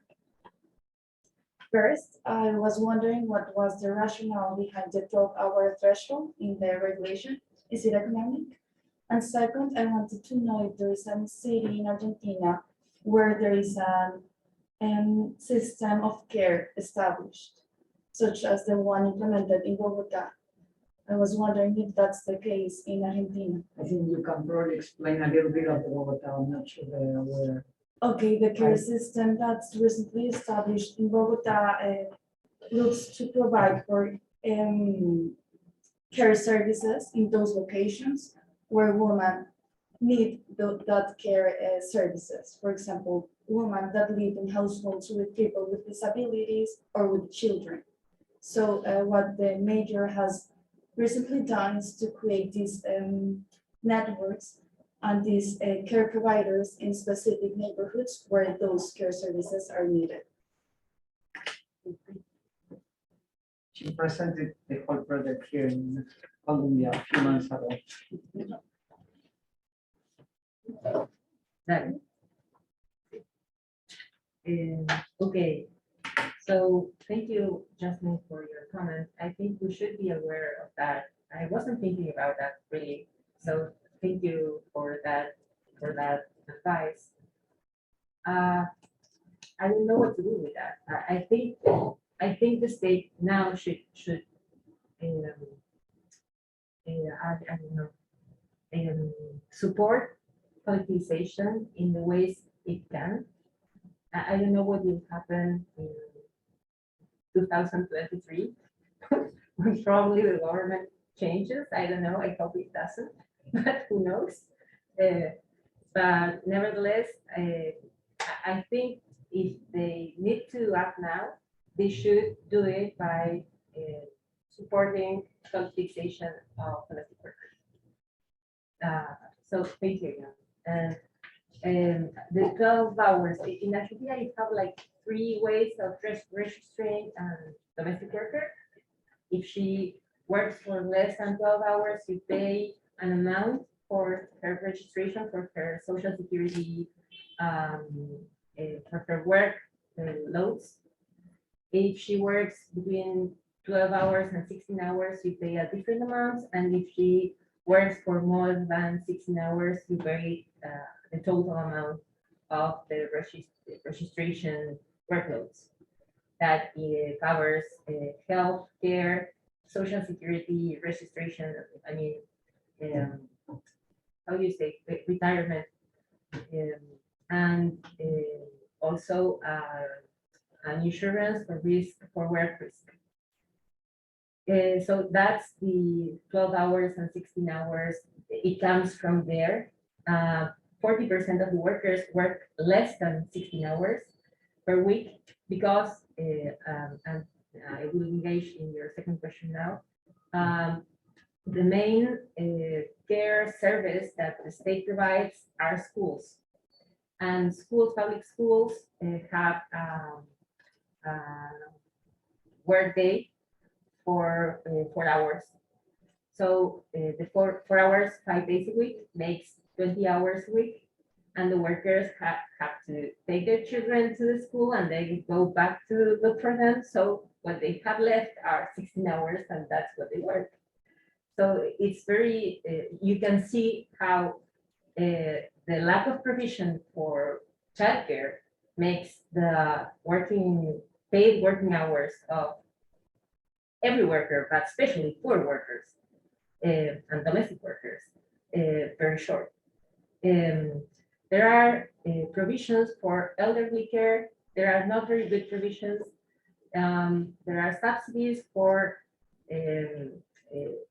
S6: First, I was wondering what was the rationale behind the 12-hour threshold in the regulation. Is it economic? And second, I wanted to know if there is any city in Argentina where there is a system of care established, such as the one implemented in Bogota. I was wondering if that's the case in Argentina.
S1: I think you can probably explain a little bit of the Bogota. I'm not sure they are aware.
S6: Okay, the care system that's recently established in Bogota looks to provide for care services in those locations where women need that care services. For example, women that live in households with people with disabilities or with children. So what the major has recently done is to create these networks and these care providers in specific neighborhoods where those care services are needed.
S1: She presented the whole project here in Colombia a few months ago.
S3: Right. Okay, so thank you, Jasmine, for your comment. I think we should be aware of that. I wasn't thinking about that really, so thank you for that advice. I don't know what to do with that. I think the state now should I don't know, support politicization in the ways it can. I don't know what will happen in 2023 when probably the government changes. I don't know. I hope it doesn't, but who knows? But nevertheless, I think if they need to act now, they should do it by supporting politicization of domestic workers. So thank you again. And the 12 hours in Argentina, you have like 3 ways of registering a domestic worker. If she works for less than 12 hours, you pay an amount for her registration, for her social security, for her work loads. If she works between 12 hours and 16 hours, you pay a different amount. And if she works for more than 16 hours, you pay the total amount of the registration workloads. That covers health care, social security, registration, I mean, how do you say, retirement, and also an insurance for risk, for work risk. So that's the 12 hours and 16 hours. It comes from there. 40% of the workers work less than 16 hours per week because, and I will engage in your second question now. The main care service that the state provides are schools. And schools, public schools, have work day for 4 hours. So the 4 hours, 5 days a week makes 20 hours a week. And the workers have to take their children to the school and they go back to look for them. So what they have left are 16 hours and that's what they work. So it's very, you can see how the lack of provision for childcare makes the paid working hours of every worker, but especially poor workers and domestic workers, very short. There are provisions for elderly care. There are not very good provisions. There are subsidies for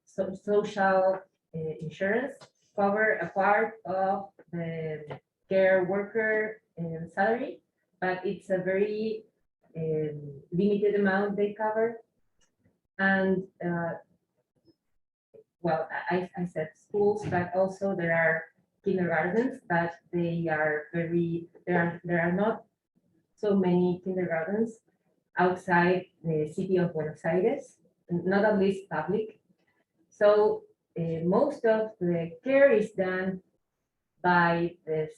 S3: social insurance, cover a part of the care worker salary, but it's a very limited amount they cover. And well, I said schools, but also there are kindergartens, but they are very, there are not so many kindergartens outside the city of Buenos Aires, not at least public. So most of the care is done by the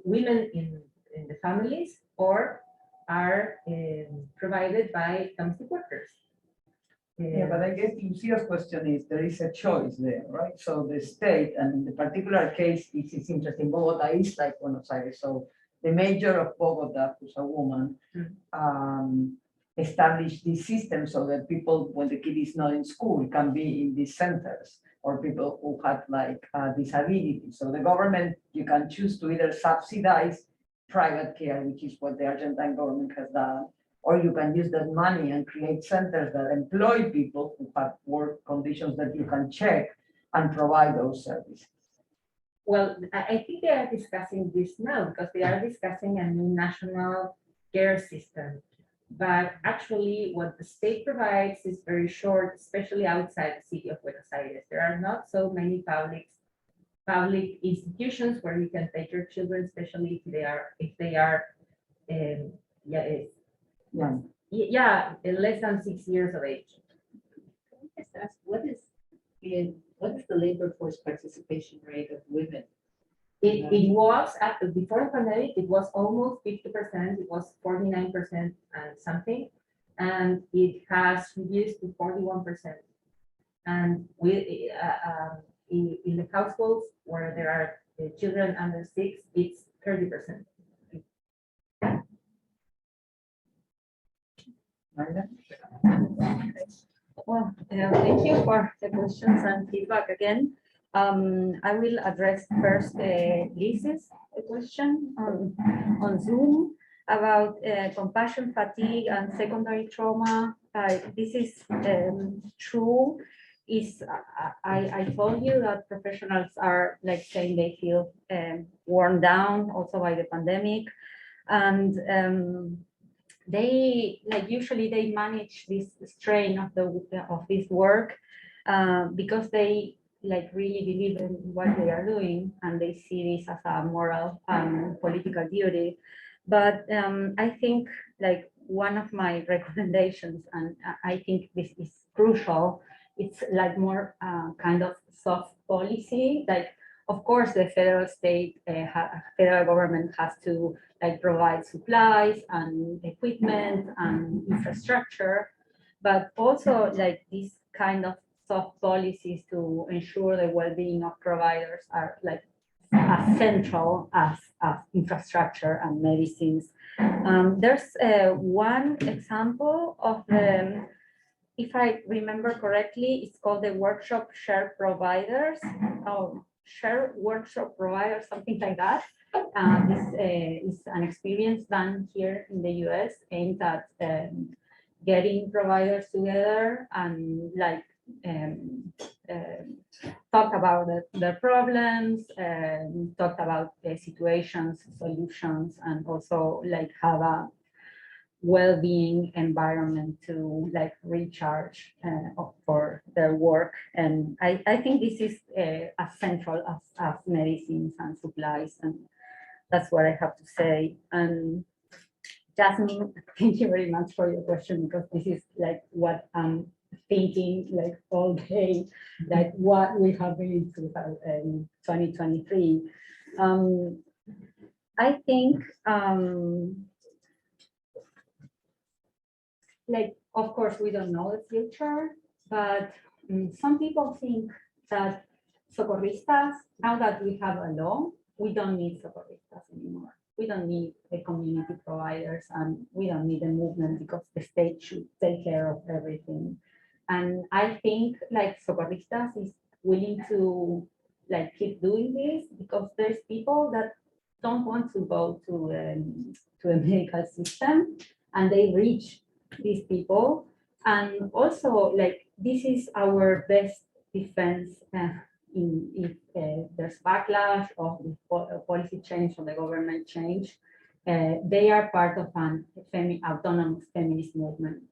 S3: women in the families, or are provided by domestic workers.
S1: Yeah, but I guess Lucia's question is, there is a choice there, right? So the state, and in the particular case, this is interesting, Bogota is like Buenos Aires. So the mayor of Bogota, who's a woman, established this system so that people, when the kid is not in school, can be in these centers, or people who had like disabilities. So the government, you can choose to either subsidize private care, which is what the Argentine government has done, or you can use that money and create centers that employ people who have work conditions that you can check and provide those services.
S3: Well, I think they are discussing this now, because they are discussing a new national care system. But actually, what the state provides is very short, especially outside the city of Buenos Aires. There are not so many public institutions where you can take your children, especially if they are less than 6 years of age.
S5: Just ask, what is the labor force participation rate of women?
S3: It was before the pandemic, it was almost 50%, it was 49% and something, and it has reduced to 41%. And in the households where there are children under 6, it's 30%.
S2: Well, thank you for the questions and feedback again. I will address first Liz's question on Zoom about compassion fatigue and secondary trauma. This is true. I told you that professionals are like saying they feel worn down also by the pandemic, and they usually they manage this strain of this work because they really believe in what they are doing, and they see this as a moral and political duty. But I think one of my recommendations, and I think this is crucial, it's more kind of soft policy. Of course, the federal government has to provide supplies and equipment and infrastructure, but also these kind of soft policies to ensure the well-being of providers are as central as infrastructure and medicines. There's one example of if I remember correctly, it's called the workshop share providers, or share workshop providers, something like that. This is an experience done here in the US aimed at getting providers together and talk about their problems, talk about situations, solutions, and also have a well-being environment to recharge for their work. And I think this is as central as medicines and supplies, and that's what I have to say. And Jasmine, thank you very much for your question, because this is what I'm thinking all day, what we have been through in 2023. I think of course we don't know the future, but some people think that socorristas, now that we have a law, we don't need socorristas anymore. We don't need the community providers, and we don't need a movement because the state should take care of everything. And I think socorristas is willing to keep doing this because there's people that don't want to go to a medical system, and they reach these people. And also this is our best defense if there's backlash of the policy change or the government change. They are part of an autonomous feminist movement,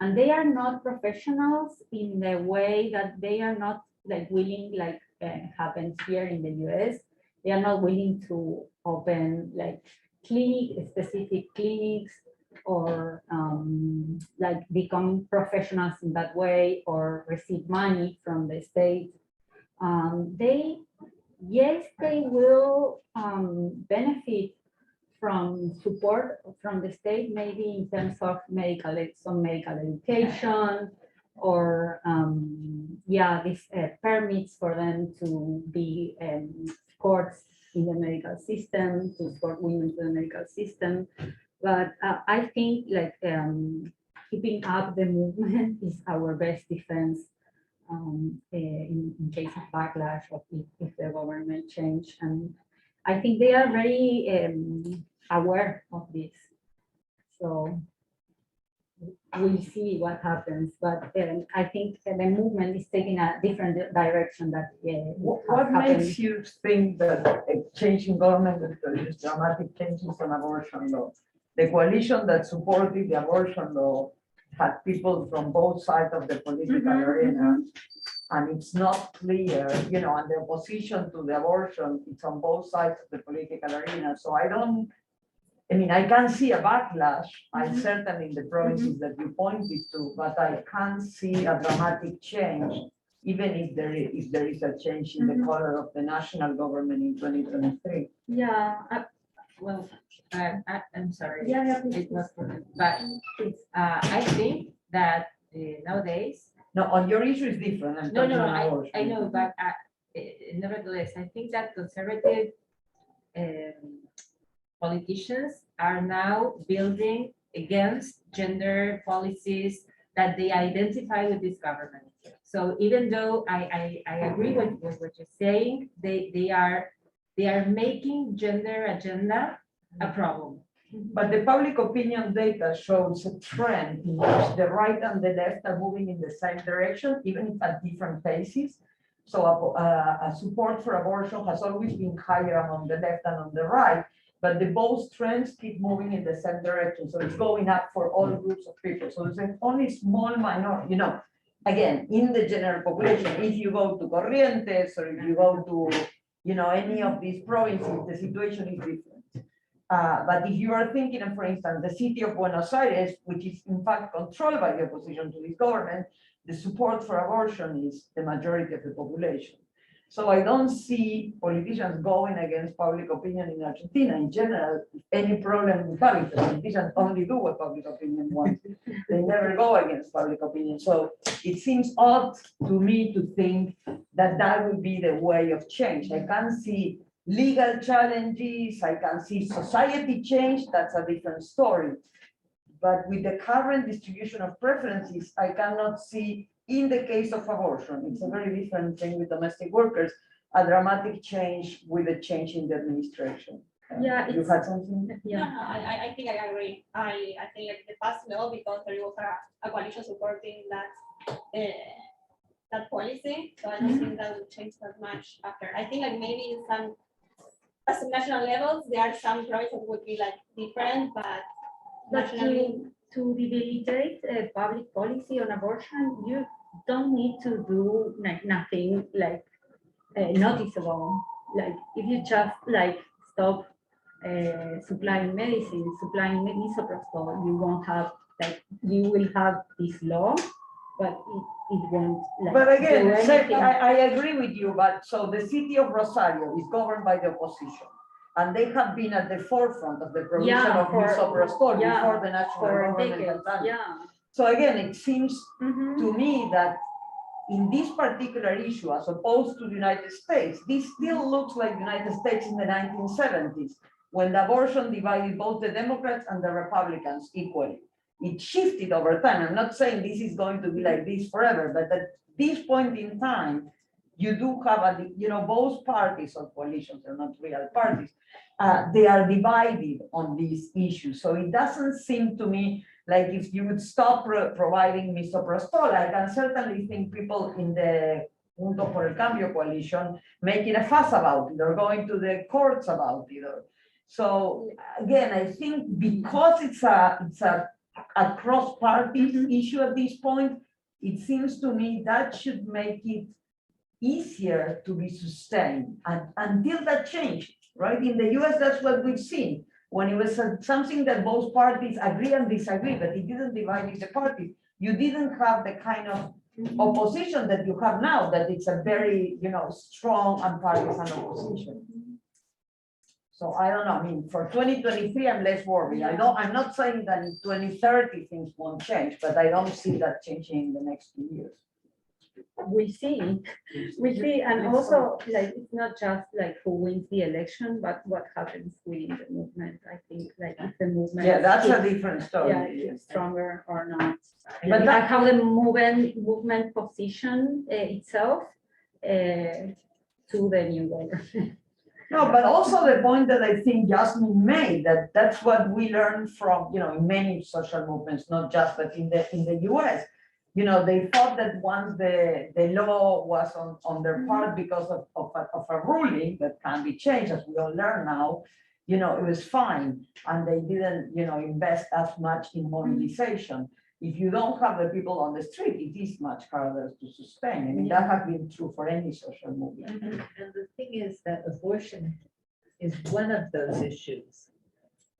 S2: and they are not professionals in the way that they are not willing, happens here in the US. They are not willing to open specific clinics or like become professionals in that way or receive money from the state, yes, they will benefit from support from the state, maybe in terms of some medical education, or these permits for them to be courts in the medical system, to support women to the medical system. But I think like keeping up the movement is our best defense in case of backlash or if the government change. And I think they are very aware of this. So we'll see what happens. But I think the movement is taking a different direction that
S1: What makes you think that a change in government will produce dramatic changes on abortion law? The coalition that supported the abortion law had people from both sides of the political arena, and it's not clear, and the opposition to the abortion, it's on both sides of the political arena. So I can see a backlash, I certainly in the provinces that you pointed to, but I can't see a dramatic change, even if there is a change in the color of the national government in 2023.
S2: Yeah.
S3: I'm sorry.
S2: Yeah.
S3: It was, but I think that nowadays.
S1: No, on your issue is different. I'm talking about abortion.
S3: I know, but nevertheless, I think that conservative politicians are now building against gender policies that they identify with this government. So even though I agree with what you're saying, they are making gender agenda a problem.
S1: But the public opinion data shows a trend in which the right and the left are moving in the same direction, even if at different paces. So a support for abortion has always been higher among the left and on the right, but both trends keep moving in the same direction. So it's going up for all groups of people. So it's only small minority, again, in the general population. If you go to Corrientes or if you go to, any of these provinces, the situation is different. But if you are thinking of, for instance, the city of Buenos Aires, which is in fact controlled by the opposition to this government, the support for abortion is the majority of the population. So I don't see politicians going against public opinion in Argentina. In general, any problem we have, if the politicians only do what public opinion wants, they never go against public opinion. So it seems odd to me to think that that would be the way of change. I can't see legal challenges, I can see society change, that's a different story. But with the current distribution of preferences, I cannot see, in the case of abortion, it's a very different thing with domestic workers, a dramatic change with a change in the administration.
S2: Yeah,
S1: you had something?
S2: Yeah.
S7: No, I think I agree. I think like the past no, because there was a coalition supporting that policy. So I don't think that would change that much after. I think like maybe in some national levels, there are some provinces that would be like different, but nationally.
S2: To debilitate public policy on abortion, you don't need to do nothing like noticeable. Like if you just like stop supplying medicine, supplying misoprostol, you won't have you will have this law, but it won't. Like,
S1: but again, I agree with you. But so the city of Rosario is governed by the opposition. And they have been at the forefront of the provision of misoprostol before the national government. So again, it seems to me that in this particular issue, as opposed to the United States, this still looks like the United States in the 1970s, when the abortion divided both the Democrats and the Republicans equally. It shifted over time. I'm not saying this is going to be like this forever, but at this point in time, you do have both parties or coalitions, they're not real parties, they are divided on these issues. So it doesn't seem to me like if you would stop providing misoprostol, I can certainly think people in the Juntos por el Cambio coalition making a fuss about it or going to the courts about it. So again, I think because it's a cross-party issue at this point, it seems to me that should make it easier to be sustained and until that changes, right? In the US, that's what we've seen. when it was something that both parties agree and disagree, but it didn't divide the parties, you didn't have the kind of opposition that you have now, that it's a very, strong and partisan opposition. So I don't know, I mean, for 2023, I'm less worried. I'm not saying that in 2030 things won't change, but I don't see that changing in the next 2 years.
S2: We see, and also like it's not just like who wins the election, but what happens within the movement. I think like if the movement,
S1: Yeah, that's a
S2: keeps-
S1: different story.
S2: yeah, if it's stronger or not.
S1: But
S2: But
S1: that-
S2: how the movement position itself to the new government.
S1: No, but also the point that I think Jasmine made, that's what we learned from, in many social movements, not just, but in the US. They thought that once the law was on their part because of a ruling that can be changed, as we all learn now, it was fine. And they didn't, invest as much in mobilization. If you don't have the people on the street, it is much harder to sustain. I mean, that has been true for any social movement.
S5: And the thing is that abortion is one of those issues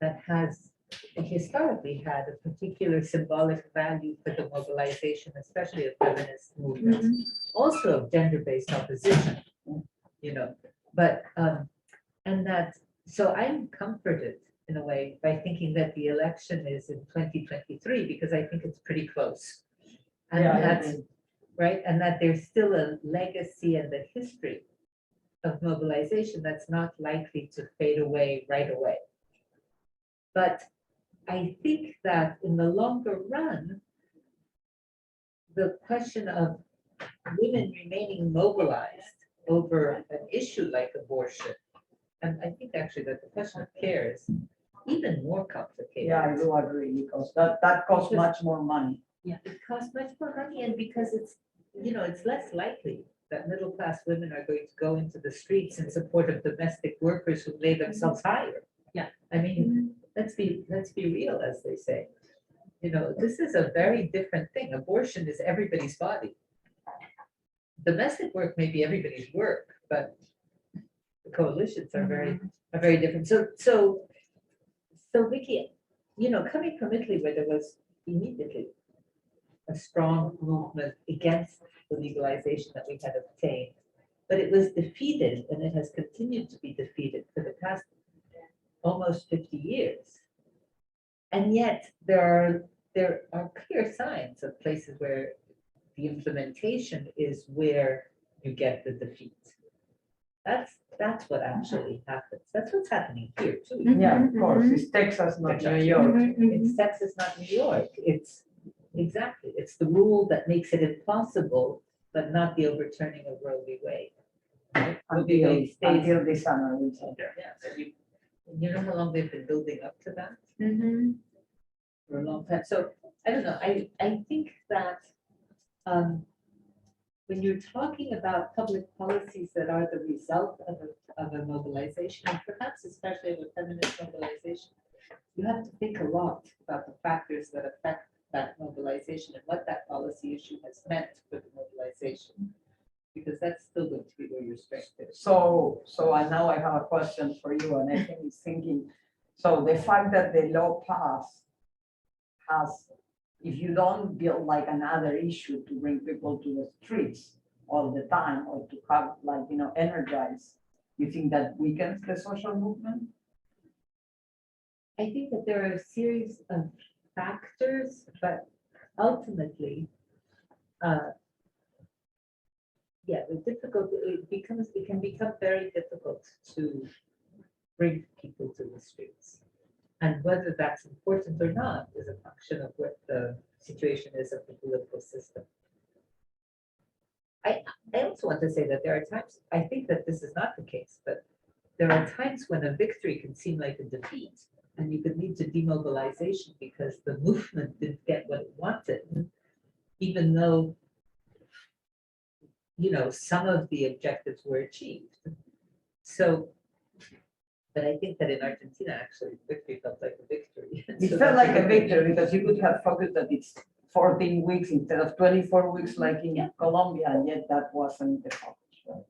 S5: that has historically had a particular symbolic value for the mobilization, especially of feminist movements, also of gender-based opposition, but, and that, so I'm comforted in a way by thinking that the election is in 2023, because I think it's pretty close. And
S1: Yeah, I
S5: that's
S1: agree.
S5: right, and that there's still a legacy and a history of mobilization that's not likely to fade away right away. But I think that in the longer run, the question of women remaining mobilized over an issue like abortion, and I think actually that the question of care is even more complicated.
S1: Yeah, I do agree, because that costs much more money.
S5: Yeah, it costs much more money, and because it's, it's less likely that middle-class women are going to go into the streets in support of domestic workers who lay themselves higher.
S3: Yeah.
S5: I mean, let's be real, as they say. This is a very different thing. Abortion is everybody's body. Domestic work may be everybody's work, but the coalitions are very different. So Vicky, coming from Italy, where there was immediately a strong movement against the legalization that we had obtained, but it was defeated, and it has continued to be defeated for the past almost 50 years. And yet there are clear signs of places where the implementation is where you get the defeat. That's what actually happens. That's what's happening here too.
S1: Yeah, of course, it's Texas, not New York.
S5: It's Texas, not New York. It's exactly, it's the rule that makes it impossible, but not the overturning of Roe v. Wade.
S1: Until this summer, we said.
S5: Yeah, so you know how long they've been building up to that? For a long time. So I don't know. I think that when you're talking about public policies that are the result of a mobilization, and perhaps especially of a feminist mobilization, you have to think a lot about the factors that affect that mobilization and what that policy issue has meant for the mobilization, because that's still going to be where your strength is.
S1: So and now I have a question for you, and I think it's thinking, so the fact that the law passed has, if you don't build like another issue to bring people to the streets all the time, or to have like, energize, you think that weakens the social movement?
S5: I think that there are a series of factors, but ultimately, it can become very difficult to bring people to the streets. And whether that's important or not is a function of what the situation is of the political system. I also want to say that there are times, I think that this is not the case, but there are times when a victory can seem like a defeat, and you could lead to demobilization because the movement didn't get what it wanted, even though, some of the objectives were achieved. So, but I think that in Argentina, actually, victory felt like a victory.
S1: It felt like a victory because you could have focused that it's 14 weeks instead of 24 weeks like in Colombia, and yet that wasn't the focus. Right?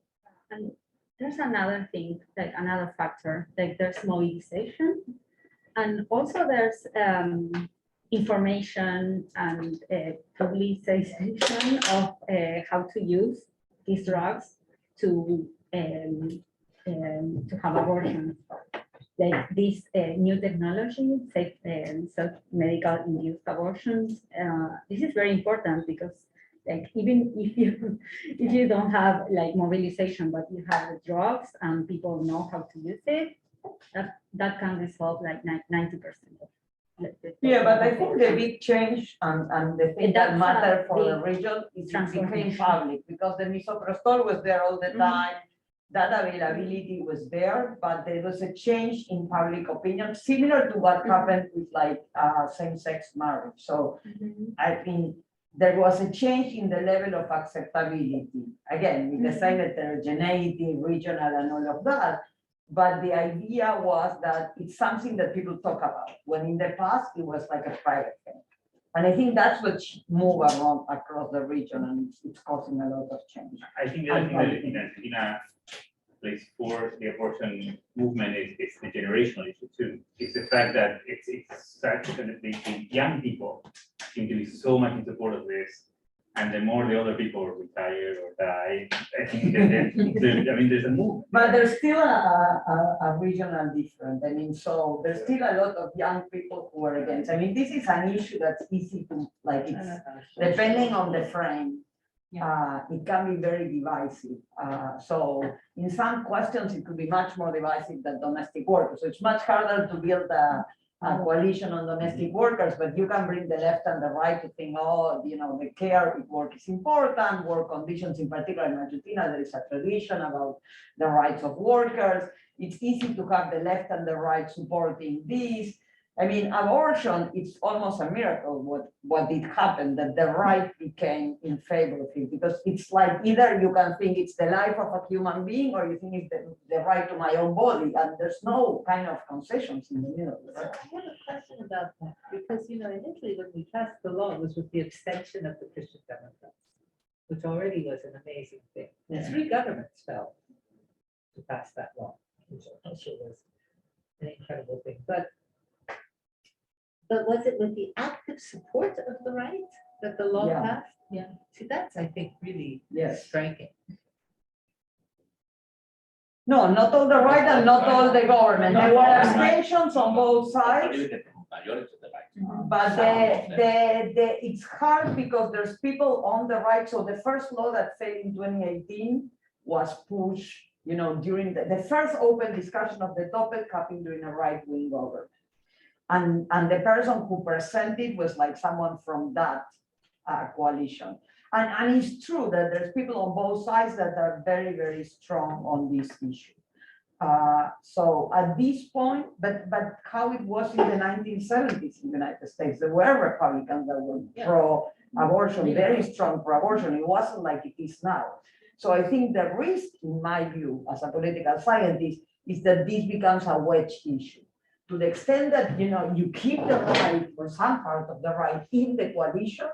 S2: And there's another thing, like another factor, like there's mobilization, And also there's information and publicization of how to use these drugs to have abortion. Like this new technology, self-medical induced abortions. This is very important because like even if you don't have like mobilization, but you have the drugs and people know how to use it, that can resolve like 90% of
S1: Yeah, but I think the big change and the thing that
S2: That's
S1: matter
S2: a
S1: for the
S2: big
S1: region is it became
S2: transformation.
S1: public because the misoprostol was there all the time. That availability was there, but there was a change in public opinion, similar to what happened with like same-sex marriage. So I think there was a change in the level of acceptability. Again, with the same heterogeneity, regional and all of that. But the idea was that it's something that people talk about, when in the past it was like a private thing. And I think that's what moved around across the region and it's causing a lot of change.
S8: I think the other thing that in Argentina plays for the abortion movement is the generational issue too. It's the fact that it's such that the young people seem to be so much in support of this. And the more the older people retire or die, I think there's a movement.
S1: But there's still a regional difference. I mean, so there's still a lot of young people who are against. I mean, this is an issue that's easy to, like, it's depending on the frame, it can be very divisive. So in some questions, it could be much more divisive than domestic workers. So it's much harder to build a coalition on domestic workers, but you can bring the left and the right to think, oh, you know, the care work is important, work conditions, in particular in Argentina, there is a tradition about the rights of workers. It's easy to have the left and the right supporting this. I mean, abortion, it's almost a miracle what did happen, that the right became in favor of it, because it's like either you can think it's the life of a human being or you think it's the right to my own body, and there's no kind of concessions in the middle.
S5: So I have a question about that, because, you know, initially when we passed the law, it was with the abstention of the Christian Democrats, which already was an amazing thing.
S1: Yeah.
S5: 3 governments fell to pass that law, which also was an incredible thing. But was it with the active support of the right that the law
S1: Yeah.
S5: passed? Yeah. See, that's, I think, really
S1: Yes.
S5: striking.
S1: No, not all the right and not all the government. There were abstentions on both sides. But it's hard because there's people on the right. So the first law that failed in 2018 was pushed, you know, during the first open discussion of the topic happened during a right-wing government. And the person who presented was like someone from that coalition. And it's true that there's people on both sides that are very, very strong on this issue. So at this point, but how it was in the 1970s in the United States, there were Republicans that were pro-abortion, very strong pro-abortion. It wasn't like it is now. So I think the risk, in my view, as a political scientist, is that this becomes a wedge issue. To the extent that, you know, you keep the right or some part of the right in the coalition,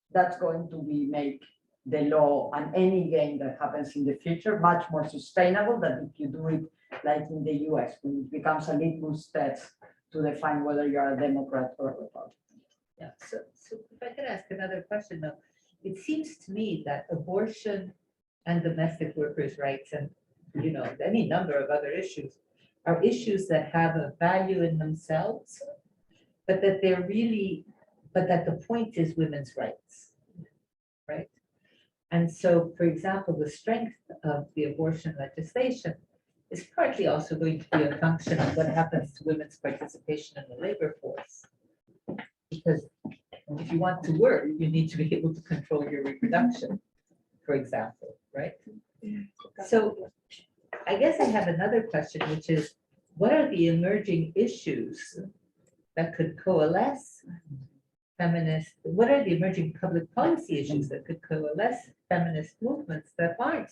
S1: that's going to make the law and any gain that happens in the future much more sustainable than if you do it like in the US, when it becomes a litmus test to define whether you are a Democrat or a Republican.
S5: Yeah. So if I could ask another question, though, it seems to me that abortion and domestic workers' rights and, you know, any number of other issues are issues that have a value in themselves, but that the point is women's rights, right? And so, for example, the strength of the abortion legislation is partly also going to be a function of what happens to women's participation in the labor force. Because if you want to work, you need to be able to control your reproduction, for example, right? So I guess I have another question, which is, what are the emerging issues that could coalesce feminist, what are the emerging public policy issues that could coalesce feminist movements that aren't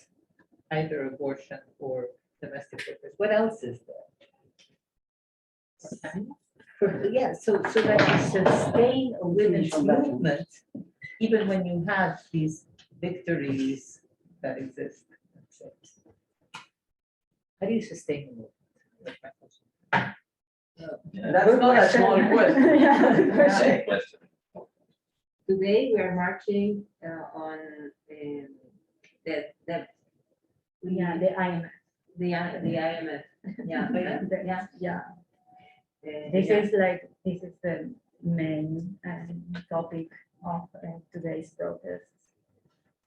S5: either abortion or domestic workers? What else is there? Yeah, so that you sustain a women's movement, even when you have these victories that exist. How do you sustain the movement? That's my question.
S1: That's not a small question.
S2: Yeah.
S9: Question.
S3: Today, we are marching on the
S2: Yeah, the IMF.
S3: the IMF. Yeah,
S2: Yeah.
S3: yeah.
S2: This is the main topic of today's protests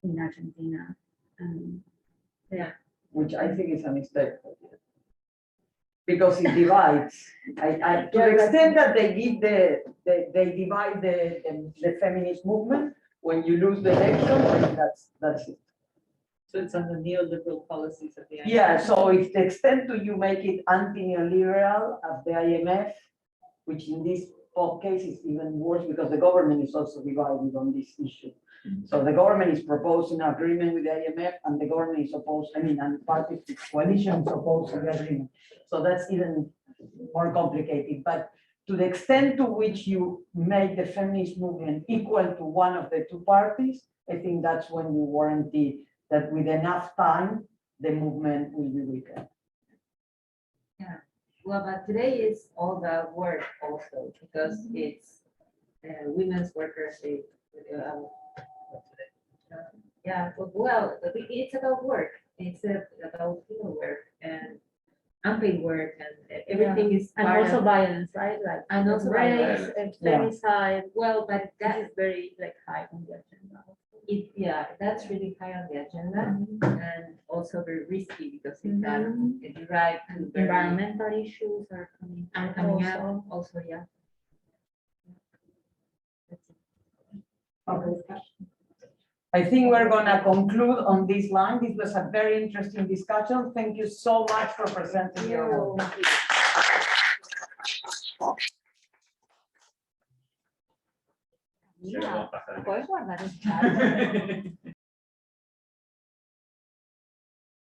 S2: in Argentina.
S1: Which I think is a mistake. Because it divides. To the extent that they give they divide the feminist movement, when you lose the election, then that's it.
S5: So it's on the neoliberal policies of the IMF.
S1: Yeah, so if the extent to you make it anti-neoliberal as the IMF, which in this case is even worse because the government is also divided on this issue. So the government is proposing an agreement with the IMF and the government is opposed, and part of the coalition is opposed to the agreement. So that's even more complicated. But to the extent to which you make the feminist movement equal to one of the two parties, I think that's when you warranty that with enough time, the movement will be weaker.
S3: Well, but today is all about work also, because it's women's workers. Yeah, well, it's about work. It's about field work and unpaid work and everything is.
S2: And
S3: part
S2: also
S3: of-
S2: violence, right? Like
S3: And also
S2: rape
S3: violence.
S2: and
S1: Yeah.
S2: femicide.
S3: Well, but
S2: This
S3: that,
S2: is very high on the agenda.
S3: that's really high on the agenda and also very risky because it can drive to very-
S2: Environmental issues are coming.
S3: and coming up
S2: also.
S3: also, yeah.
S1: I think we're gonna conclude on this line. This was a very interesting discussion. Thank you so much for presenting your work.
S2: Yeah,
S8: Pasar.
S2: puedes guardar el chat.